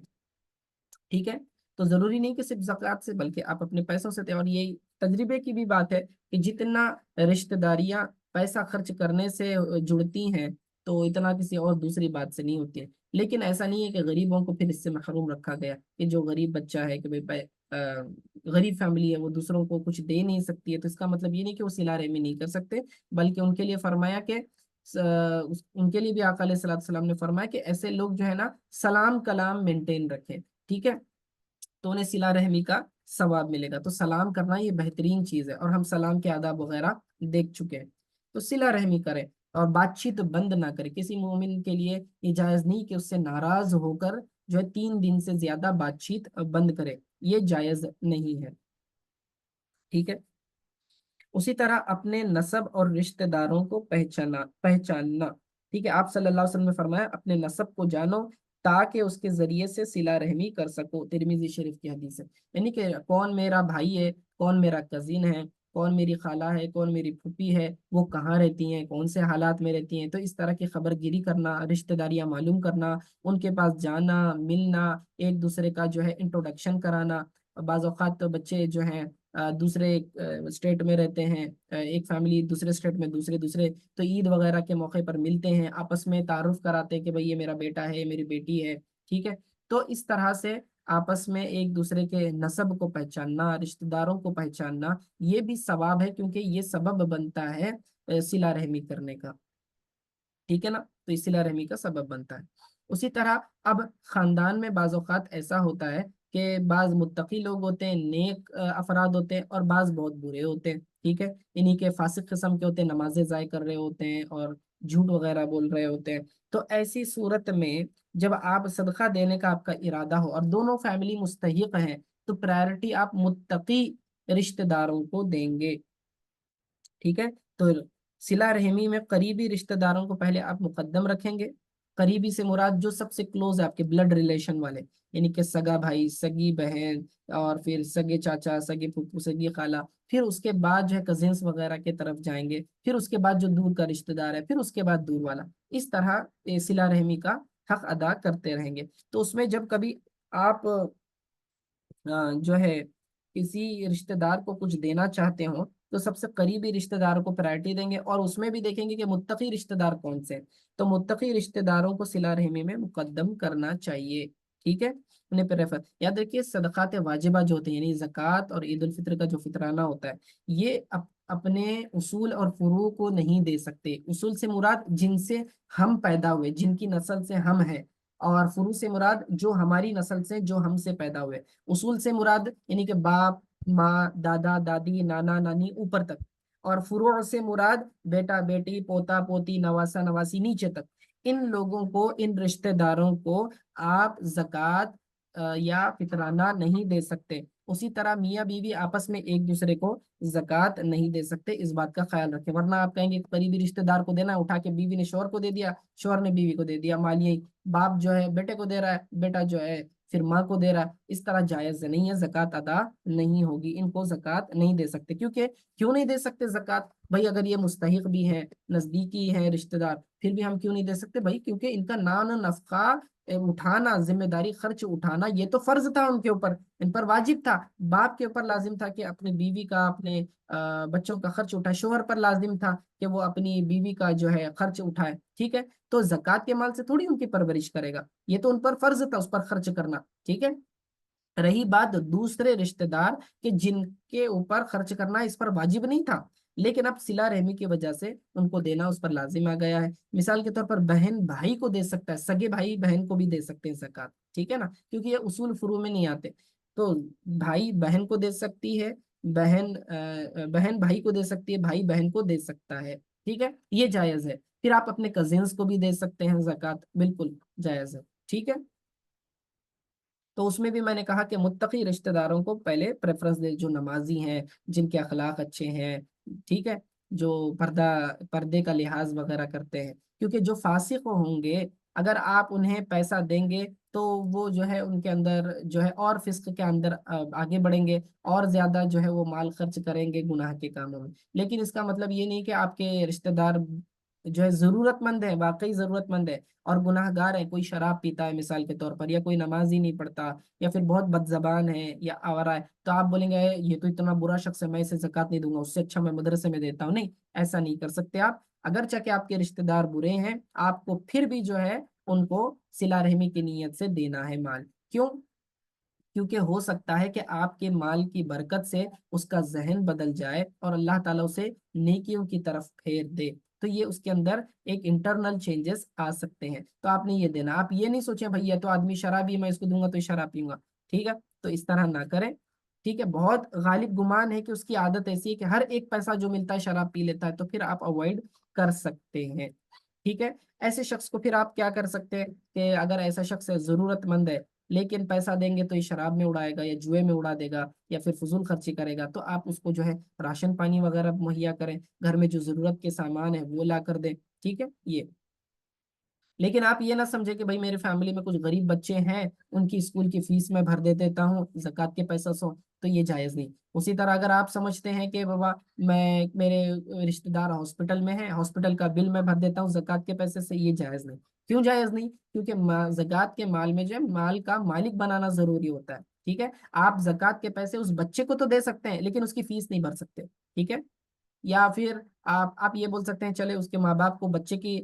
ٹھیک ہے؟ تو ضروری نہیں کہ صرف زکوٰۃ سے، بلکہ آپ اپنے پیسوں سے دیں، اور یہی تجربے کی بھی بات ہے کہ جتنا رشتہ داریاں پیسہ خرچ کرنے سے جڑتی ہیں تو اتنا کسی اور دوسری بات سے نہیں ہوتی ہے۔ لیکن ایسا نہیں ہے کہ غریبوں کو پھر اس سے محروم رکھا گیا، کہ جو غریب بچہ ہے کہ غریب فیملی ہے وہ دوسروں کو کچھ دے نہیں سکتی ہے، تو اس کا مطلب یہ نہیں کہ وہ صلہ رحمی نہیں کر سکتے، بلکہ ان کے لیے فرمایا کہ ان کے لیے بھی آقا علیہ الصلوۃ والسلام نے فرمایا کہ ایسے لوگ جو ہے نا سلام کلام مینٹین رکھیں، ٹھیک ہے، تو انہیں صلہ رحمی کا ثواب ملے گا۔ تو سلام کرنا یہ بہترین چیز ہے، اور ہم سلام کے آداب وغیرہ دیکھ چکے ہیں۔ تو صلہ رحمی کریں اور بات چیت بند نہ کرے۔ کسی مومن کے لیے یہ جائز نہیں کہ اس سے ناراض ہو کر جو ہے 3 دن سے زیادہ بات چیت بند کرے، یہ جائز نہیں ہے، ٹھیک ہے۔ اسی طرح اپنے نسب اور رشتہ داروں کو پہچاننا، ٹھیک ہے۔ آپ صلی اللہ علیہ وسلم نے فرمایا اپنے نسب کو جانو تاکہ اس کے ذریعے سے صلہ رحمی کر سکو، ترمذی شریف کی حدیث ہے۔ یعنی کہ کون میرا بھائی ہے، کون میرا کزن ہے، کون میری خالہ ہے، کون میری پھوپھی ہے، وہ کہاں رہتی ہیں، کون سے حالات میں رہتی ہیں، تو اس طرح کی خبر گیری کرنا، رشتہ داریاں معلوم کرنا، ان کے پاس جانا، ملنا، ایک دوسرے کا جو ہے انٹروڈکشن کرانا۔ بعض اوقات تو بچے جو ہیں دوسرے اسٹیٹ میں رہتے ہیں، ایک فیملی دوسرے اسٹیٹ میں، دوسرے تو عید وغیرہ کے موقع پر ملتے ہیں، آپس میں تعارف کراتے ہیں کہ بھئی یہ میرا بیٹا ہے، میری بیٹی ہے، ٹھیک ہے۔ تو اس طرح سے آپس میں ایک دوسرے کے نسب کو پہچاننا، رشتہ داروں کو پہچاننا، یہ بھی ثواب ہے، کیونکہ یہ سبب بنتا ہے صلہ رحمی کرنے کا، ٹھیک ہے نا، تو اس صلہ رحمی کا سبب بنتا ہے۔ اسی طرح اب خاندان میں بعض اوقات ایسا ہوتا ہے کہ بعض متقی لوگ ہوتے ہیں، نیک افراد ہوتے ہیں، اور بعض بہت برے ہوتے ہیں، ٹھیک ہے، انہی کے فاسق قسم کے ہوتے ہیں، نمازیں ضائع کر رہے ہوتے ہیں اور جھوٹ وغیرہ بول رہے ہوتے ہیں۔ تو ایسی صورت میں جب آپ صدقہ دینے کا آپ کا ارادہ ہو اور دونوں فیملی مستحق ہیں، تو پرائرٹی آپ متقی رشتہ داروں کو دیں گے، ٹھیک ہے۔ تو صلہ رحمی میں قریبی رشتہ داروں کو پہلے آپ مقدم رکھیں گے۔ قریبی سے مراد جو سب سے کلوز ہے، آپ کے بلڈ ریلیشن والے، یعنی کہ سگا بھائی، سگی بہن، اور پھر سگے چاچا، سگے پھپھو، سگی خالہ، پھر اس کے بعد جو ہے کزنس وغیرہ کی طرف جائیں گے، پھر اس کے بعد جو دور کا رشتہ دار ہے، پھر اس کے بعد دور والا، اس طرح صلہ رحمی کا حق ادا کرتے رہیں گے۔ تو اس میں جب کبھی آپ جو ہے کسی رشتہ دار کو کچھ دینا چاہتے ہو، تو سب سے قریبی رشتہ داروں کو پرائرٹی دیں گے، اور اس میں بھی دیکھیں گے کہ متقی رشتہ دار کون سے ہیں۔ تو متقی رشتہ داروں کو صلہ رحمی میں مقدم کرنا چاہیے، ٹھیک ہے، انہیں پریفر۔ یاد رکھیے صدقات واجبہ جو ہوتے ہیں، یعنی زکوٰۃ اور عید الفطر کا جو فطرانہ ہوتا ہے، یہ اپنے اصول اور فروع کو نہیں دے سکتے۔ اصول سے مراد جن سے ہم پیدا ہوئے، جن کی نسل سے ہم ہیں، اور فروع سے مراد جو ہماری نسل سے، جو ہم سے پیدا ہوئے۔ اصول سے مراد یعنی کہ باپ، ماں، دادا، دادی، نانا، نانی، اوپر تک، اور فروع سے مراد بیٹا، بیٹی، پوتا، پوتی، نواسا، نواسی، نیچے تک۔ ان لوگوں کو، ان رشتہ داروں کو آپ زکوٰۃ یا فطرانہ نہیں دے سکتے۔ اسی طرح میاں بیوی آپس میں ایک دوسرے کو زکوٰۃ نہیں دے سکتے، اس بات کا خیال رکھیں، ورنہ آپ کہیں گے قریبی رشتہ دار کو دینا، اٹھا کے بیوی نے شوہر کو دے دیا، شوہر نے بیوی کو دے دیا، مالیہ باپ جو ہے بیٹے کو دے رہا ہے، بیٹا جو ہے پھر ماں کو دے رہا ہے، اس طرح جائز نہیں ہے، زکوٰۃ ادا نہیں ہوگی، ان کو زکوٰۃ نہیں دے سکتے۔ کیوں نہیں دے سکتے زکوٰۃ؟ بھائی اگر یہ مستحق بھی ہیں، نزدیکی ہیں رشتہ دار، پھر بھی ہم کیوں نہیں دے سکتے؟ بھائی کیونکہ ان کا نان نفقہ اٹھانا، ذمہ داری خرچ اٹھانا، یہ تو فرض تھا ان کے اوپر، ان پر واجب تھا۔ باپ کے اوپر لازم تھا کہ اپنی بیوی کا، اپنے بچوں کا خرچ اٹھائے، شوہر پر لازم تھا کہ وہ اپنی بیوی کا جو ہے خرچ اٹھائے، ٹھیک ہے۔ تو زکوٰۃ کے مال سے تھوڑی ان کی پرورش کرے گا، یہ تو ان پر فرض تھا اس پر خرچ کرنا، ٹھیک ہے۔ رہی بات دوسرے رشتہ دار کہ جن کے اوپر خرچ کرنا اس پر واجب نہیں تھا، لیکن اب صلہ رحمی کی وجہ سے ان کو دینا اس پر لازم آ گیا ہے۔ مثال کے طور پر بہن بھائی کو دے سکتا ہے، سگے بھائی بہن کو بھی دے سکتے ہیں زکوٰۃ، ٹھیک ہے نا، کیونکہ یہ اصول فروع میں نہیں آتے۔ تو بھائی بہن کو دے سکتی ہے، بہن بھائی کو دے سکتی ہے، بھائی بہن کو دے سکتا ہے، ٹھیک ہے، یہ جائز ہے۔ پھر آپ اپنے کزنس کو بھی دے سکتے ہیں زکوٰۃ، بالکل جائز ہے، ٹھیک ہے۔ تو اس میں بھی میں نے کہا کہ متقی رشتہ داروں کو پہلے پریفرنس دے، جو نمازی ہیں، جن کے اخلاق اچھے ہیں، ٹھیک ہے، جو پردے کا لحاظ وغیرہ کرتے ہیں، کیونکہ جو فاسق ہوں گے، اگر آپ انہیں پیسہ دیں گے تو وہ جو ہے ان کے اندر جو ہے اور فسق کے اندر آگے بڑھیں گے، اور زیادہ جو ہے وہ مال خرچ کریں گے گناہ کے کاموں میں۔ لیکن اس کا مطلب یہ نہیں کہ آپ کے رشتہ دار جو ہے ضرورت مند ہے، واقعی ضرورت مند ہے اور گناہ گار ہے، کوئی شراب پیتا ہے مثال کے طور پر، یا کوئی نماز ہی نہیں پڑھتا، یا پھر بہت بد زبان ہے یا آوارہ ہے، تو آپ بولیں گے یہ تو اتنا برا شخص ہے، میں اسے زکوٰۃ نہیں دوں گا، اس سے اچھا میں مدرسے میں دیتا ہوں۔ نہیں، ایسا نہیں کر سکتے آپ، اگرچہ کہ آپ کے رشتہ دار برے ہیں، آپ کو پھر بھی جو ہے ان کو صلہ رحمی کی نیت سے دینا ہے مال۔ کیوں؟ کیونکہ ہو سکتا ہے کہ آپ کے مال کی برکت سے اس کا ذہن بدل جائے اور اللہ تعالیٰ اسے نیکیوں کی طرف پھیر دے، تو یہ اس کے اندر ایک انٹرنل چینجز آ سکتے ہیں، تو آپ نے یہ دینا۔ آپ یہ نہیں سوچیں بھائی یہ تو آدمی شرابی میں اس کو دوں گا تو یہ شراب پیوں گا، ٹھیک ہے، تو اس طرح نہ کریں، ٹھیک ہے۔ بہت غالب گمان ہے کہ اس کی عادت ایسی ہے کہ ہر ایک پیسہ جو ملتا ہے شراب پی لیتا ہے، تو پھر آپ اوائڈ کر سکتے ہیں، ٹھیک ہے۔ ایسے شخص کو پھر آپ کیا کر سکتے ہیں کہ اگر ایسا شخص ضرورت مند ہے لیکن پیسہ دیں گے تو یہ شراب میں اڑائے گا یا جوئے میں اڑا دے گا یا پھر فضول خرچی کرے گا، تو آپ اس کو جو ہے راشن پانی وغیرہ مہیا کریں، گھر میں جو ضرورت کے سامان ہے وہ لا کر دیں، ٹھیک ہے یہ۔ لیکن آپ یہ نہ سمجھے کہ بھائی میرے فیملی میں کچھ غریب بچے ہیں، ان کی اسکول کی فیس میں بھر دے دیتا ہوں زکوٰۃ کے پیسہ سے، تو یہ جائز نہیں۔ اسی طرح اگر آپ سمجھتے ہیں کہ بابا میں میرے رشتہ دار ہاسپٹل میں ہیں، ہاسپٹل کا بل میں بھر دیتا ہوں زکوٰۃ کے پیسے سے، یہ جائز نہیں۔ کیوں جائز نہیں؟ کیونکہ زکوٰۃ کے مال میں جو ہے مال کا مالک بنانا ضروری ہوتا ہے، ٹھیک ہے۔ آپ زکوٰۃ کے پیسے اس بچے کو تو دے سکتے ہیں لیکن اس کی فیس نہیں بھر سکتے، ٹھیک ہے۔ یا پھر آپ یہ بول سکتے ہیں چلے اس کے ماں باپ کو بچے کی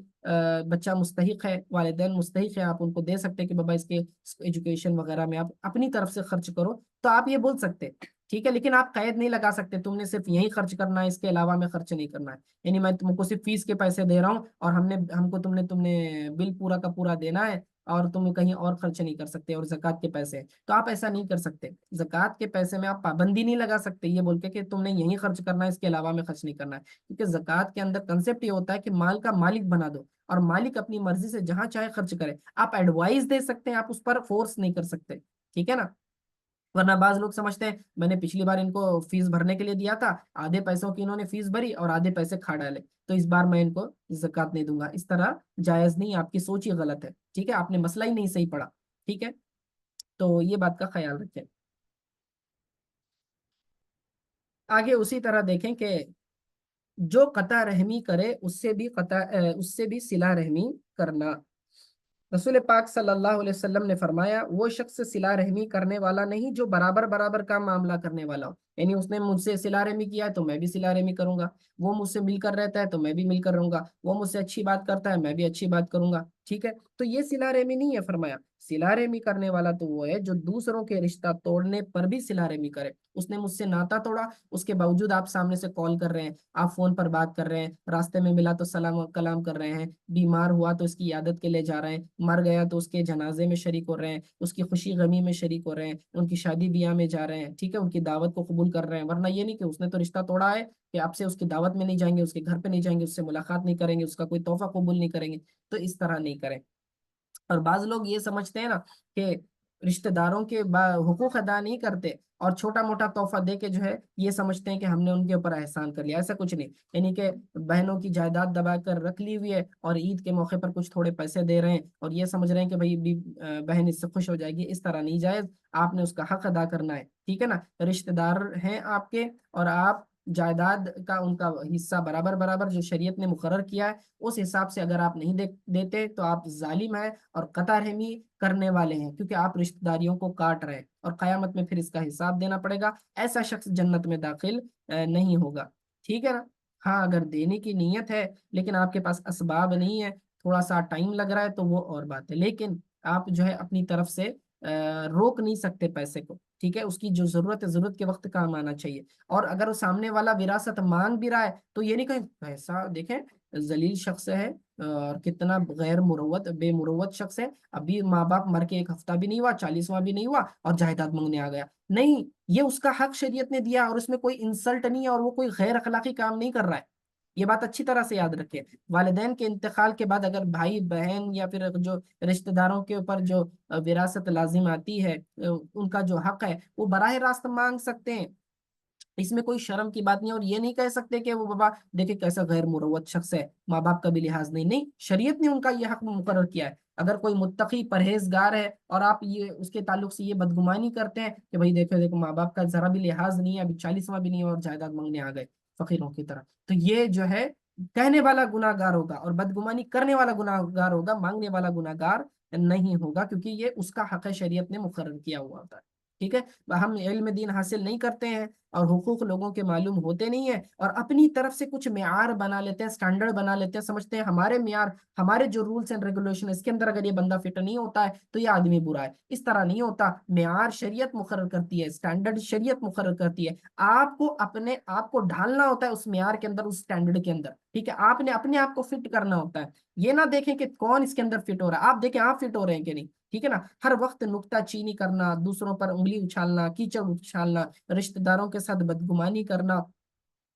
بچہ مستحق ہے، والدین مستحق ہے، آپ ان کو دے سکتے ہیں کہ بابا اس کے ایجوکیشن وغیرہ میں آپ اپنی طرف سے خرچ کرو، تو آپ یہ بول سکتے ہیں، ٹھیک ہے۔ لیکن آپ قید نہیں لگا سکتے تم نے صرف یہی خرچ کرنا ہے، اس کے علاوہ میں خرچ نہیں کرنا ہے، یعنی میں تم کو صرف فیس کے پیسے دے رہا ہوں اور ہم کو تم نے بل پورا کا پورا دینا ہے اور تم کہیں اور خرچ نہیں کر سکتے، اور زکوٰۃ کے پیسے ہیں تو آپ ایسا نہیں کر سکتے۔ زکوٰۃ کے پیسے میں آپ پابندی نہیں لگا سکتے یہ بول کے کہ تم نے یہی خرچ کرنا ہے، اس کے علاوہ میں خرچ نہیں کرنا ہے، کیونکہ زکوٰۃ کے اندر کنسیپٹ یہ ہوتا ہے کہ مال کا مالک بنا دو اور مالک اپنی مرضی سے جہاں چاہے خرچ کرے، آپ ایڈوائز دے سکتے ہیں، آپ اس پر فورس نہیں کر سکتے، ٹھیک ہے نا۔ ورنہ بعض لوگ سمجھتے ہیں میں نے پچھلی بار ان کو فیس بھرنے کے لیے دیا تھا، آدھے پیسوں کی انہوں نے فیس بھری اور آدھے پیسے کھا ڈالے، تو اس بار میں ان کو زکوٰۃ نہیں دوں گا، اس طرح جائز نہیں، آپ کی سوچ ہی غلط ہے، ٹھیک ہے، آپ نے مسئلہ ہی نہیں صحیح پڑھا، ٹھیک ہے، تو یہ بات کا خیال رکھیں۔ آگے اسی طرح دیکھیں کہ جو قطع رحمی کرے اس سے بھی صلہ رحمی کرنا۔ رسول پاک صلی اللہ علیہ وسلم نے فرمایا وہ شخص صلہ رحمی کرنے والا نہیں جو برابر برابر کا معاملہ کرنے والا ہو، یعنی اس نے مجھ سے صلہ رحمی کیا ہے تو میں بھی صلہ رحمی کروں گا، وہ مجھ سے مل کر رہتا ہے تو میں بھی مل کر رہوں گا، وہ مجھ سے اچھی بات کرتا ہے میں بھی اچھی بات کروں گا، ٹھیک ہے، تو یہ صلہ رحمی نہیں ہے۔ فرمایا صلہ رحمی کرنے والا تو وہ ہے جو دوسروں کے رشتہ توڑنے پر بھی صلہ رحمی کرے۔ اس نے مجھ سے ناتا توڑا، اس کے باوجود آپ سامنے سے کال کر رہے ہیں، آپ فون پر بات کر رہے ہیں، راستے میں ملا تو سلام و کلام کر رہے ہیں، بیمار ہوا تو اس کی عیادت کے لیے جا رہے ہیں، مر گیا تو اس کے جنازے میں شریک ہو رہے ہیں، اس کی خوشی غمی میں شریک ہو رہے ہیں، ان کی شادی بیاہ میں جا رہے ہیں، ٹھیک ہے، ان کی دعوت کو قبول کر رہے ہیں، ورنہ یہ نہیں کہ اس نے تو رشتہ توڑا ہے کہ آپ سے اس کی دعوت میں نہیں جائیں گے، اس کے گھر پہ نہیں جائیں گے، اس سے ملاقات نہیں کریں گے، اس کا کوئی تحفہ قبول نہیں کریں گے، تو اس طرح نہیں کریں۔ اور بعض لوگ یہ سمجھتے ہیں نا کہ رشتہ داروں کے حقوق ادا نہیں کرتے اور چھوٹا موٹا تحفہ دے کے جو ہے یہ سمجھتے ہیں کہ ہم نے ان کے اوپر احسان کر لیا، ایسا کچھ نہیں، یعنی کہ بہنوں کی جائیداد دبا کر رکھ لی ہوئی ہے اور عید کے موقع پر کچھ تھوڑے پیسے دے رہے ہیں اور یہ سمجھ رہے ہیں کہ بھائی بہن اس سے خوش ہو جائے گی، اس طرح نہیں جائز، آپ نے اس کا حق ادا کرنا ہے، ٹھیک ہے نا۔ رشتہ دار ہیں آپ کے اور آپ جائیداد کا ان کا حصہ برابر برابر جو شریعت نے مقرر کیا ہے اس حساب سے اگر آپ نہیں دیتے تو آپ ظالم ہیں اور قطع رحمی کرنے والے ہیں، کیونکہ آپ رشتہ داریوں کو کاٹ رہے ہیں اور قیامت میں پھر اس کا حساب دینا پڑے گا، ایسا شخص جنت میں داخل نہیں ہوگا، ٹھیک ہے نا۔ ہاں اگر دینے کی نیت ہے لیکن آپ کے پاس اسباب نہیں ہے، تھوڑا سا ٹائم لگ رہا ہے تو وہ اور بات ہے، لیکن آپ جو ہے اپنی طرف سے روک نہیں سکتے پیسے کو، ٹھیک ہے، اس کی جو ضرورت ہے ضرورت کے وقت کام آنا چاہیے، اور اگر وہ سامنے والا وراثت مانگ بھی رہا ہے تو یہ نہیں کہ پیسہ دیکھیں ذلیل شخص ہے اور کتنا غیر مروت بے مروت شخص ہے، ابھی ماں باپ مر کے ایک ہفتہ بھی نہیں ہوا، 40واں بھی نہیں ہوا اور جائیداد مانگنے آ گیا، نہیں، یہ اس کا حق شریعت نے دیا اور اس میں کوئی انسلٹ نہیں ہے اور وہ کوئی غیر اخلاقی کام نہیں کر رہا ہے، یہ بات اچھی طرح سے یاد رکھے۔ والدین کے انتقال کے بعد اگر بھائی بہن یا پھر جو رشتہ داروں کے اوپر جو وراثت لازم آتی ہے ان کا جو حق ہے وہ براہ راست مانگ سکتے ہیں، اس میں کوئی شرم کی بات نہیں، اور یہ نہیں کہہ سکتے کہ وہ بابا دیکھیں کیسا غیر مروت شخص ہے، ماں باپ کا بھی لحاظ نہیں، نہیں، شریعت نے ان کا یہ حق مقرر کیا ہے۔ اگر کوئی متقی پرہیزگار ہے اور آپ یہ اس کے تعلق سے یہ بدگمانی کرتے ہیں کہ بھائی دیکھو دیکھو ماں باپ کا ذرا بھی لحاظ نہیں ہے، ابھی 40واں بھی نہیں ہے اور جائیداد مانگنے آ گئے فقیروں کی طرح، تو یہ جو ہے کہنے والا گناہ گار ہوگا اور بدگمانی کرنے والا گناہ گار ہوگا، مانگنے والا گناہ گار نہیں ہوگا، کیونکہ یہ اس کا حق ہے، شریعت نے مقرر کیا ہوا ہوتا ہے، ٹھیک ہے۔ ہم علم دین حاصل نہیں کرتے ہیں اور حقوق لوگوں کے معلوم ہوتے نہیں ہیں، اور اپنی طرف سے کچھ معیار بنا لیتے ہیں، سٹینڈرڈ بنا لیتے ہیں، سمجھتے ہیں ہمارے معیار، ہمارے جو رولس اینڈ ریگولیشن اس کے اندر اگر یہ بندہ فٹ نہیں ہوتا ہے تو یہ آدمی برا ہے۔ اس طرح نہیں ہوتا، معیار شریعت مقرر کرتی ہے، سٹینڈرڈ شریعت مقرر کرتی ہے، آپ کو اپنے آپ کو ڈھالنا ہوتا ہے اس معیار کے اندر، اس سٹینڈرڈ کے اندر، ٹھیک ہے؟ آپ نے اپنے آپ کو فٹ کرنا ہوتا ہے، یہ نہ دیکھیں کہ کون اس کے اندر فٹ ہو رہا ہے، آپ دیکھیں آپ فٹ ہو رہے ہیں کہ نہیں، ٹھیک ہے نا؟ ہر وقت نکتہ چینی کرنا، دوسروں پر انگلی اچھالنا، کیچڑ اچھالنا، رشتہ داروں کے ساتھ بدگمانی کرنا،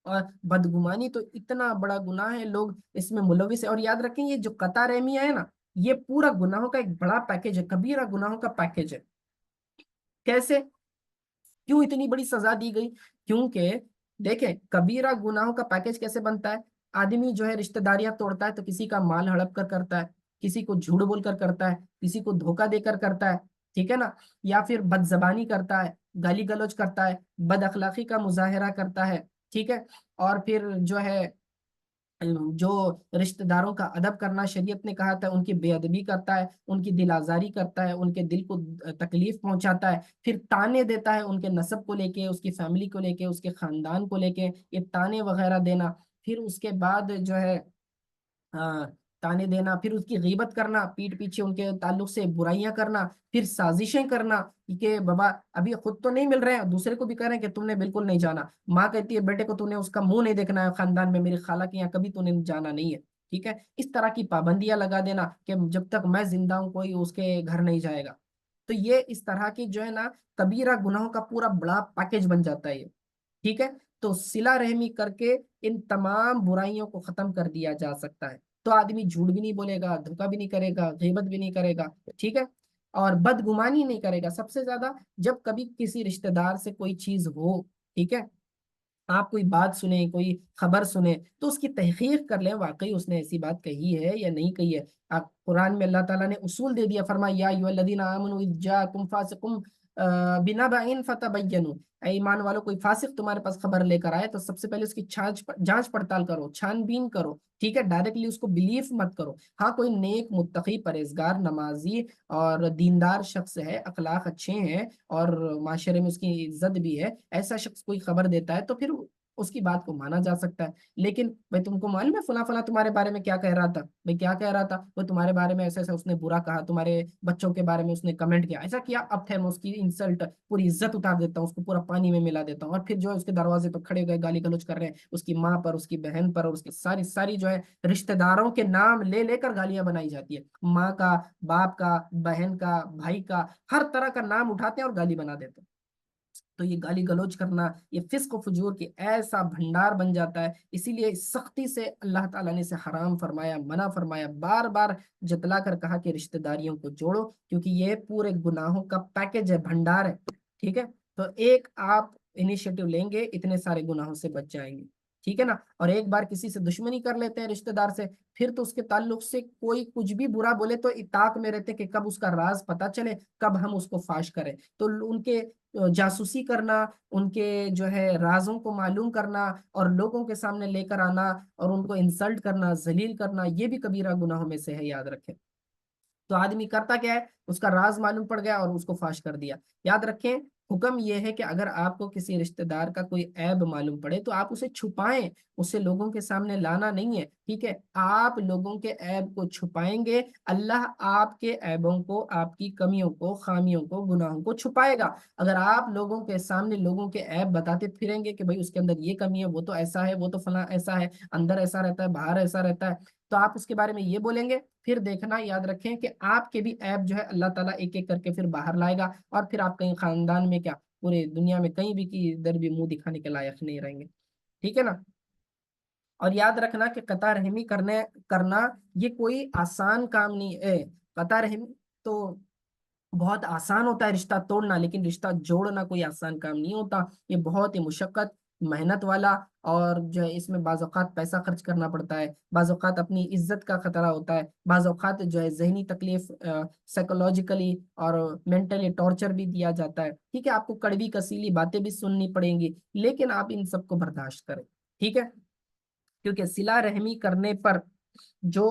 اور بدگمانی تو اتنا بڑا گناہ ہے، لوگ اس میں ملوث ہے۔ اور یاد رکھیں یہ جو قطع رحمی ہے نا، یہ پورا گناہوں کا ایک بڑا پیکج ہے، کبیرہ گناہوں کا پیکج ہے۔ کیسے؟ کیوں اتنی بڑی سزا دی گئی؟ کیونکہ دیکھیں کبیرہ گناہوں کا پیکج کیسے بنتا ہے؟ آدمی جو ہے رشتہ داریاں توڑتا ہے تو کسی کا مال ہڑپ کر کرتا ہے، کسی کو جھوٹ بول کر کرتا ہے، کسی کو دھوکہ دے کر کرتا ہے، ٹھیک ہے نا؟ یا پھر بد زبانی کرتا ہے، گالی گلوچ کرتا ہے، بد اخلاقی کا مظاہرہ کرتا ہے، ٹھیک ہے؟ اور پھر جو ہے جو رشتہ داروں کا ادب کرنا شریعت نے کہا تھا، ان کی بے ادبی کرتا ہے، ان کی دل آزاری کرتا ہے، ان کے دل کو تکلیف پہنچاتا ہے، پھر تانے دیتا ہے ان کے نسب کو لے کے، اس کی فیملی کو لے کے، اس کے خاندان کو لے کے، یہ تانے وغیرہ دینا، پھر اس کے بعد جو ہے ہاں تانے دینا، پھر اس کی غیبت کرنا، پیٹ پیچھے ان کے تعلق سے برائیاں کرنا، پھر سازشیں کرنا کہ بابا ابھی خود تو نہیں مل رہے ہیں، دوسرے کو بھی کہہ رہے ہیں کہ تم نے بالکل نہیں جانا، ماں کہتی ہے بیٹے کو تو نے اس کا منہ نہیں دیکھنا ہے، خاندان میں میری خالہ کے یہاں کبھی تو نے جانا نہیں ہے، ٹھیک ہے؟ اس طرح کی پابندیاں لگا دینا کہ جب تک میں زندہ ہوں کوئی اس کے گھر نہیں جائے گا۔ تو یہ اس طرح کی جو ہے نا کبیرہ گناہوں کا پورا بڑا پیکج بن جاتا ہے یہ، ٹھیک ہے؟ تو صلہ رحمی کر کے ان تمام برائیوں کو ختم کر دیا جا سکتا ہے۔ تو آدمی جھوٹ بھی نہیں بولے گا، دھوکہ بھی نہیں کرے گا، غیبت بھی نہیں کرے گا، ٹھیک ہے؟ اور بدگمانی نہیں کرے گا۔ سب سے زیادہ جب کبھی کسی رشتہ دار سے کوئی چیز ہو، ٹھیک ہے، آپ کوئی بات سنیں، کوئی خبر سنیں، تو اس کی تحقیق کر لیں واقعی اس نے ایسی بات کہی ہے یا نہیں کہی ہے۔ آپ قرآن میں اللہ تعالیٰ نے اصول دے دیا، فرمایا یا ایھا الذین آمنوا اذ جاءکم فاسق بنبأ فتبینوا، اے ایمان والو کوئی فاسق تمہارے پاس خبر لے کر آئے تو سب سے پہلے اس کی جانچ پڑتال کرو، چھان بین کرو، ٹھیک ہے؟ ڈائریکٹلی اس کو بلیف مت کرو۔ ہاں کوئی نیک متقی پرہیزگار نمازی اور دیندار شخص ہے، اخلاق اچھے ہیں اور معاشرے میں اس کی عزت بھی ہے، ایسا شخص کوئی خبر دیتا ہے تو پھر اس کی بات کو مانا جا سکتا ہے۔ لیکن بھائی تم کو معلوم ہے فلاں فلاں تمہارے بارے میں کیا کہہ رہا تھا؟ بھائی کیا کہہ رہا تھا؟ وہ تمہارے بارے میں ایسا ایسا اس نے برا کہا، تمہارے بچوں کے بارے میں اس نے کمنٹ کیا، ایسا کیا، اب تھے میں اس کی انسلٹ پوری عزت اتار دیتا ہوں، اس کو پورا پانی میں ملا دیتا ہوں، اور پھر جو ہے اس کے دروازے پر کھڑے گئے گالی گلوچ کر رہے ہیں اس کی ماں پر، اس کی بہن پر، اور اس کی ساری ساری جو ہے رشتہ داروں کے نام لے لے کر گالیاں بنائی جاتی ہے، ماں کا، باپ کا، بہن کا، بھائی کا، ہر طرح کا نام اٹھاتے ہیں اور گالی بنا دیتے ہیں۔ تو یہ گالی گلوچ کرنا، یہ فسق و فجور کی ایسا بھنڈار بن جاتا ہے، اسی لیے سختی سے اللہ تعالیٰ نے اسے حرام فرمایا، منع فرمایا، بار بار جتلا کر کہا کہ رشتہ داریوں کو جوڑو، کیونکہ یہ پورے گناہوں کا پیکج ہے، بھنڈار ہے، ٹھیک ہے؟ تو ایک آپ انیشیٹو لیں گے اتنے سارے گناہوں سے بچ جائیں گے، ٹھیک ہے نا؟ اور ایک بار کسی سے دشمنی کر لیتے ہیں رشتہ دار سے، پھر تو اس کے تعلق سے کوئی کچھ بھی برا بولے تو اتاق میں رہتے کہ کب اس کا راز پتہ چلے، کب ہم اس کو فاش کریں۔ تو ان کے جاسوسی کرنا، ان کے جو ہے رازوں کو معلوم کرنا اور لوگوں کے سامنے لے کر آنا اور ان کو انسلٹ کرنا، ذلیل کرنا، یہ بھی کبیرہ گناہوں میں سے ہے، یاد رکھیں۔ تو آدمی کرتا کیا ہے، اس کا راز معلوم پڑ گیا اور اس کو فاش کر دیا۔ یاد رکھیں حکم یہ ہے کہ اگر آپ کو کسی رشتہ دار کا کوئی عیب معلوم پڑے تو آپ اسے چھپائیں، اسے لوگوں کے سامنے لانا نہیں ہے، ٹھیک ہے؟ آپ لوگوں کے عیب کو چھپائیں گے، اللہ آپ کے عیبوں کو، آپ کی کمیوں کو، خامیوں کو، گناہوں کو چھپائے گا۔ اگر آپ لوگوں کے سامنے لوگوں کے عیب بتاتے پھریں گے کہ بھائی اس کے اندر یہ کمی ہے، وہ تو ایسا ہے، وہ تو فلاں ایسا ہے، اندر ایسا رہتا ہے، باہر ایسا رہتا ہے، تو آپ اس کے بارے میں یہ بولیں گے، پھر دیکھنا یاد رکھیں کہ آپ کے بھی عیب جو ہے اللہ تعالیٰ ایک ایک کر کے پھر باہر لائے گا، اور پھر آپ کہیں خاندان میں کیا پورے دنیا میں کہیں بھی کی ادھر بھی منہ دکھانے کے لائق نہیں رہیں گے، ٹھیک ہے نا؟ اور یاد رکھنا کہ قطع رحمی کرنا یہ کوئی آسان کام نہیں ہے۔ قطع رحمی تو بہت آسان ہوتا ہے رشتہ توڑنا، لیکن رشتہ جوڑنا کوئی آسان کام نہیں ہوتا، یہ بہت ہی مشقت، محنت والا، اور جو ہے اس میں بعض اوقات پیسہ خرچ کرنا پڑتا ہے، بعض اوقات اپنی عزت کا خطرہ ہوتا ہے، بعض اوقات جو ہے ذہنی تکلیف، سائیکولوجیکلی اور مینٹلی ٹارچر بھی دیا جاتا ہے، ٹھیک ہے؟ آپ کو کڑوی کسیلی باتیں بھی سننی پڑیں گی، لیکن آپ ان سب کو برداشت کریں، ٹھیک ہے؟ کیونکہ صلہ رحمی کرنے پر جو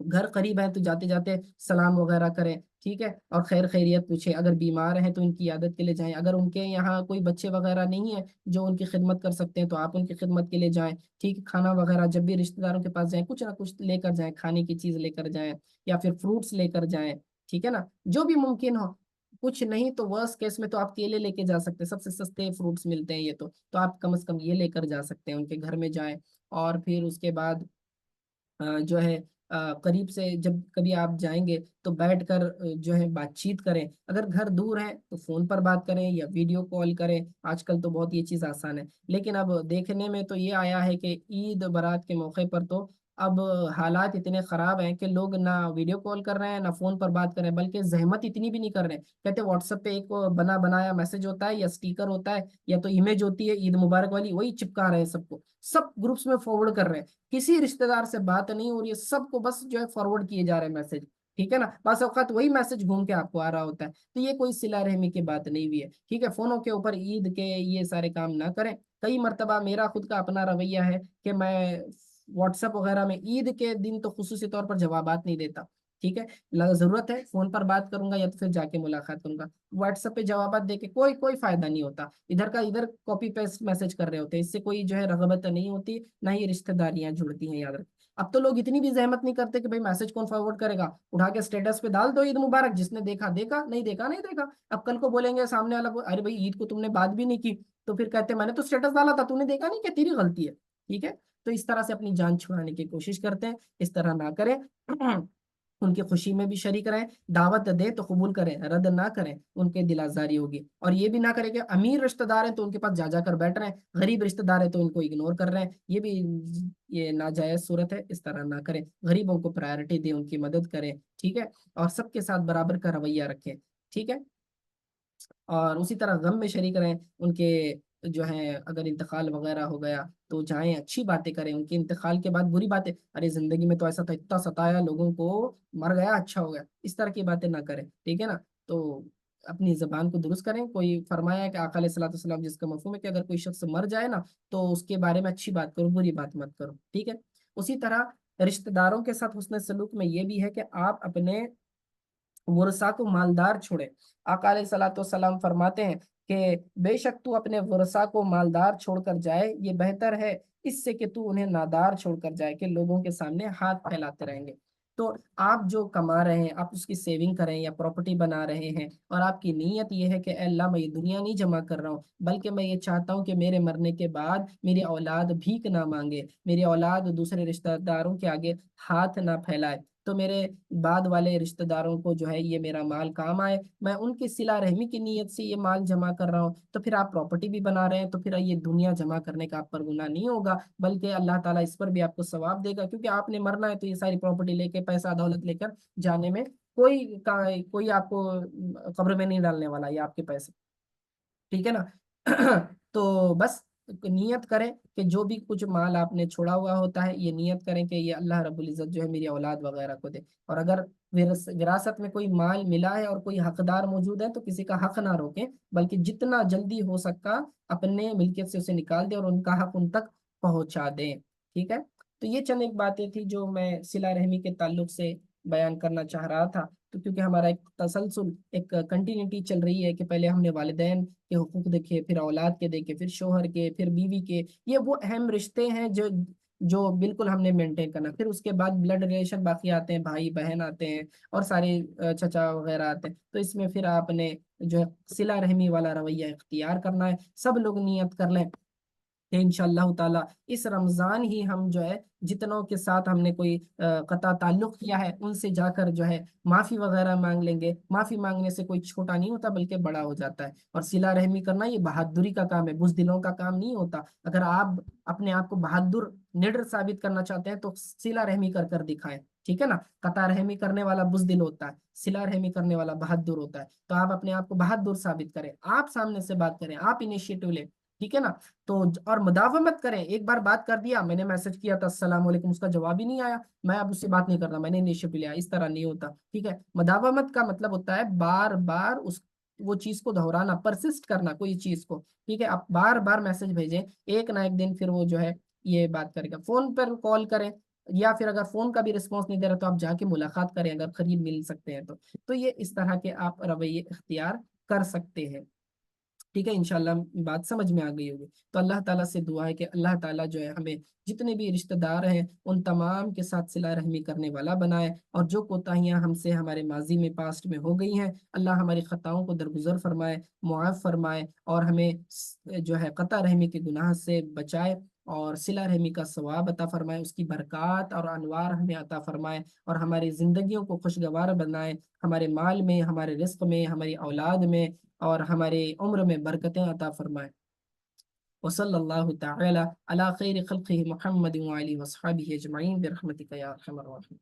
گھر قریب ہے تو جاتے جاتے سلام وغیرہ کریں، ٹھیک ہے، اور خیر خیریت پوچھیں، اگر بیمار ہیں تو ان کی عیادت کے لیے جائیں، اگر ان کے یہاں کوئی بچے وغیرہ نہیں ہیں جو ان کی خدمت کر سکتے ہیں تو آپ ان کی خدمت کے لیے جائیں، ٹھیک ہے، کھانا وغیرہ جب بھی رشتہ داروں کے پاس جائیں کچھ نہ کچھ لے کر جائیں، کھانے کی چیز لے کر جائیں یا پھر فروٹس لے کر جائیں، ٹھیک ہے نا، جو بھی ممکن ہو، کچھ نہیں تو ورس کیس میں تو آپ کیلے لے کے جا سکتے ہیں، سب سے سستے فروٹس ملتے ہیں یہ تو آپ کم از کم یہ لے کر جا سکتے ہیں، ان کے گھر میں جائیں، اور پھر اس کے بعد جو ہے قریب سے جب کبھی آپ جائیں گے تو بیٹھ کر جو ہے بات چیت کریں، اگر گھر دور ہے تو فون پر بات کریں یا ویڈیو کال کریں، آج کل تو بہت یہ چیز آسان ہے، لیکن اب دیکھنے میں تو یہ آیا ہے کہ عید برات کے موقع پر تو اب حالات اتنے خراب ہیں کہ لوگ نہ ویڈیو کال کر رہے ہیں نہ فون پر بات کر رہے ہیں، بلکہ زحمت اتنی بھی نہیں کر رہے ہیں، کہتے واٹس ایپ پہ ایک بنا بنایا میسج ہوتا ہے یا اسٹیکر ہوتا ہے یا تو امیج ہوتی ہے عید مبارک والی، وہی چپکا رہے ہیں سب کو، سب گروپس میں فارورڈ کر رہے ہیں، کسی رشتہ دار سے بات نہیں ہو رہی ہے، سب کو بس جو ہے فارورڈ کیے جا رہے ہیں میسج، ٹھیک ہے نا، بعض اوقات وہی میسج گھوم کے آپ کو آ رہا ہوتا ہے، تو یہ کوئی صلہ رحمی کی بات نہیں بھی ہے، ٹھیک ہے، فونوں کے اوپر عید کے یہ سارے کام نہ کریں، کئی مرتبہ میرا خود کا اپنا رویہ ہے کہ میں واٹس ایپ وغیرہ میں عید کے دن تو خصوصی طور پر جوابات نہیں دیتا، ٹھیک ہے، ضرورت ہے فون پر بات کروں گا یا تو پھر جا کے ملاقات کروں گا، واٹس ایپ پہ جوابات دے کے کوئی فائدہ نہیں ہوتا، ادھر کا ادھر کاپی پیسٹ میسج کر رہے ہوتے ہیں، اس سے کوئی جو ہے رغبت نہیں ہوتی، نہ ہی رشتہ داریاں جڑتی ہیں، یاد رکھ، اب تو لوگ اتنی بھی زحمت نہیں کرتے کہ بھائی میسج کون فارورڈ کرے گا، اٹھا کے اسٹیٹس پہ ڈال دو عید مبارک، جس نے دیکھا دیکھا، نہیں دیکھا نہیں دیکھا، اب کل کو بولیں گے سامنے والا ارے بھائی عید کو تم نے بات بھی نہیں کی، تو پھر کہتے ہیں میں نے تو اسٹیٹس ڈالا تھا تو نے دیکھا نہیں، کہ تیری غلطی ہے، ٹھیک ہے، تو اس طرح سے اپنی جان چھڑانے کی کوشش کرتے ہیں، اس طرح نہ کریں ان کی خوشی میں بھی شریک رہیں، دعوت دے تو قبول کریں، رد نہ کریں ان کے دل آزاری ہوگی، اور یہ بھی نہ کریں کہ امیر رشتہ دار ہیں تو ان کے پاس جا کر بیٹھ رہے ہیں، غریب رشتہ دار ہیں تو ان کو اگنور کر رہے ہیں، یہ بھی یہ ناجائز صورت ہے، اس طرح نہ کریں، غریبوں کو پرائرٹی دیں، ان کی مدد کریں، ٹھیک ہے، اور سب کے ساتھ برابر کا رویہ رکھیں، ٹھیک ہے، اور اسی طرح غم میں شریک رہیں، ان کے جو ہے اگر انتقال وغیرہ ہو گیا تو جائیں اچھی باتیں کریں، ان کے انتقال کے بعد بری باتیں، ارے زندگی میں تو ایسا تھا اتنا ستایا لوگوں کو، مر گیا اچھا ہو گیا، اس طرح کی باتیں نہ کریں، ٹھیک ہے نا، تو اپنی زبان کو درست کریں، کوئی فرمایا ہے کہ آقا علیہ الصلوۃ والسلام جس کا مفہوم ہے کہ اگر کوئی شخص مر جائے نا تو اس کے بارے میں اچھی بات کرو، بری بات مت کرو، ٹھیک ہے، اسی طرح رشتہ داروں کے ساتھ حسن سلوک میں یہ بھی ہے کہ آپ اپنے ورثہ کو مالدار چھوڑے، آقا علیہ الصلوۃ والسلام فرماتے ہیں کہ بے شک تو اپنے ورثہ کو مالدار چھوڑ کر جائے یہ بہتر ہے اس سے کہ تو انہیں نادار چھوڑ کر جائے، کہ لوگوں کے سامنے ہاتھ پھیلاتے رہیں گے، تو آپ جو کما رہے ہیں آپ اس کی سیونگ کریں یا پراپرٹی بنا رہے ہیں، اور آپ کی نیت یہ ہے کہ اے اللہ میں یہ دنیا نہیں جمع کر رہا ہوں بلکہ میں یہ چاہتا ہوں کہ میرے مرنے کے بعد میری اولاد بھیک نہ مانگے، میری اولاد دوسرے رشتہ داروں کے آگے ہاتھ نہ پھیلائے، تو میرے بعد والے رشتہ داروں کو جو ہے یہ میرا مال کام آئے، میں ان کی صلہ رحمی کی نیت سے یہ مال جمع کر رہا ہوں، تو پھر آپ پراپرٹی بھی بنا رہے ہیں تو پھر یہ دنیا جمع کرنے کا آپ پر گناہ نہیں ہوگا، بلکہ اللہ تعالیٰ اس پر بھی آپ کو ثواب دے گا، کیونکہ آپ نے مرنا ہے تو یہ ساری پراپرٹی لے کے پیسہ دولت لے کر جانے میں کوئی آپ کو قبر میں نہیں ڈالنے والا، یہ آپ کے پیسے، ٹھیک ہے نا تو بس نیت کریں کہ جو بھی کچھ مال آپ نے چھوڑا ہوا ہوتا ہے یہ نیت کریں کہ یہ اللہ رب العزت جو ہے میری اولاد وغیرہ کو دے، اور اگر وراثت میں کوئی مال ملا ہے اور کوئی حقدار موجود ہے تو کسی کا حق نہ روکیں، بلکہ جتنا جلدی ہو سکا اپنے ملکیت سے اسے نکال دیں اور ان کا حق ان تک پہنچا دیں، ٹھیک ہے، تو یہ چند ایک باتیں تھی جو میں صلہ رحمی کے تعلق سے بیان کرنا چاہ رہا تھا، تو کیونکہ ہمارا ایک تسلسل ایک کنٹینیوٹی چل رہی ہے کہ پہلے ہم نے والدین کے حقوق دیکھے، پھر اولاد کے دیکھے، پھر شوہر کے، پھر بیوی کے، یہ وہ اہم رشتے ہیں جو بالکل ہم نے مینٹین کرنا، پھر اس کے بعد بلڈ ریلیشن باقی آتے ہیں، بھائی بہن آتے ہیں اور سارے چچا وغیرہ آتے ہیں، تو اس میں پھر آپ نے جو ہے صلہ رحمی والا رویہ اختیار کرنا ہے، سب لوگ نیت کر لیں کہ انشاءاللہ تعالی اس رمضان ہی ہم جو ہے جتنوں کے ساتھ ہم نے کوئی قطع تعلق کیا ہے ان سے جا کر جو ہے معافی وغیرہ مانگ لیں گے، معافی مانگنے سے کوئی چھوٹا نہیں ہوتا بلکہ بڑا ہو جاتا ہے، اور صلہ رحمی کرنا یہ بہادری کا کام ہے، بزدلوں کا کام نہیں ہوتا، اگر آپ اپنے آپ کو بہادر نڈر ثابت کرنا چاہتے ہیں تو صلہ رحمی کر کر دکھائیں، ٹھیک ہے نا، قطع رحمی کرنے والا بزدل ہوتا ہے، صلہ رحمی کرنے والا بہادر ہوتا ہے، تو آپ اپنے آپ کو بہادر ثابت کریں، آپ سامنے سے بات کریں، آپ انیشیٹو لیں، ٹھیک ہے نا، تو اور مداومت کریں، ایک بار بات کر دیا میں نے میسج کیا تھا السلام علیکم اس کا جواب ہی نہیں آیا، میں اب اس سے بات نہیں کرتا، میں نے انیشیٹو لیا، اس طرح نہیں ہوتا، ٹھیک ہے، مداومت کا مطلب ہوتا ہے بار بار وہ چیز کو دہرانا، پرسسٹ کرنا کوئی چیز کو، ٹھیک ہے، آپ بار بار میسج بھیجیں، ایک نہ ایک دن پھر وہ جو ہے یہ بات کرے گا، فون پر کال کریں، یا پھر اگر فون کا بھی رسپانس نہیں دے رہا تو آپ جا کے ملاقات کریں، اگر قریب مل سکتے ہیں تو یہ اس طرح کے آپ رویے اختیار کر سکتے ہیں۔ ٹھیک ہے، انشاءاللہ بات سمجھ میں آ گئی ہوگی۔ تو اللہ تعالیٰ سے دعا ہے کہ اللہ تعالیٰ جو ہے ہمیں جتنے بھی رشتہ دار ہیں ان تمام کے ساتھ صلہ رحمی کرنے والا بنائے، اور جو کوتاہیاں ہم سے ہمارے ماضی میں پاسٹ میں ہو گئی ہیں، اللہ ہماری خطاؤں کو درگزر فرمائے، معاف فرمائے، اور ہمیں جو ہے قطع رحمی کے گناہ سے بچائے، اور صلہ رحمی کا ثواب عطا فرمائے، اس کی برکات اور انوار ہمیں عطا فرمائے، اور ہماری زندگیوں کو خوشگوار بنائے، ہمارے مال میں، ہمارے رزق میں، ہماری اولاد میں، اور ہماری عمر میں برکتیں عطا فرمائے۔ وصلی اللہ تعالی علی خیر خلقہ محمد وآلہ وصحبہ اجمعین برحمتک یا ارحم الراحمین۔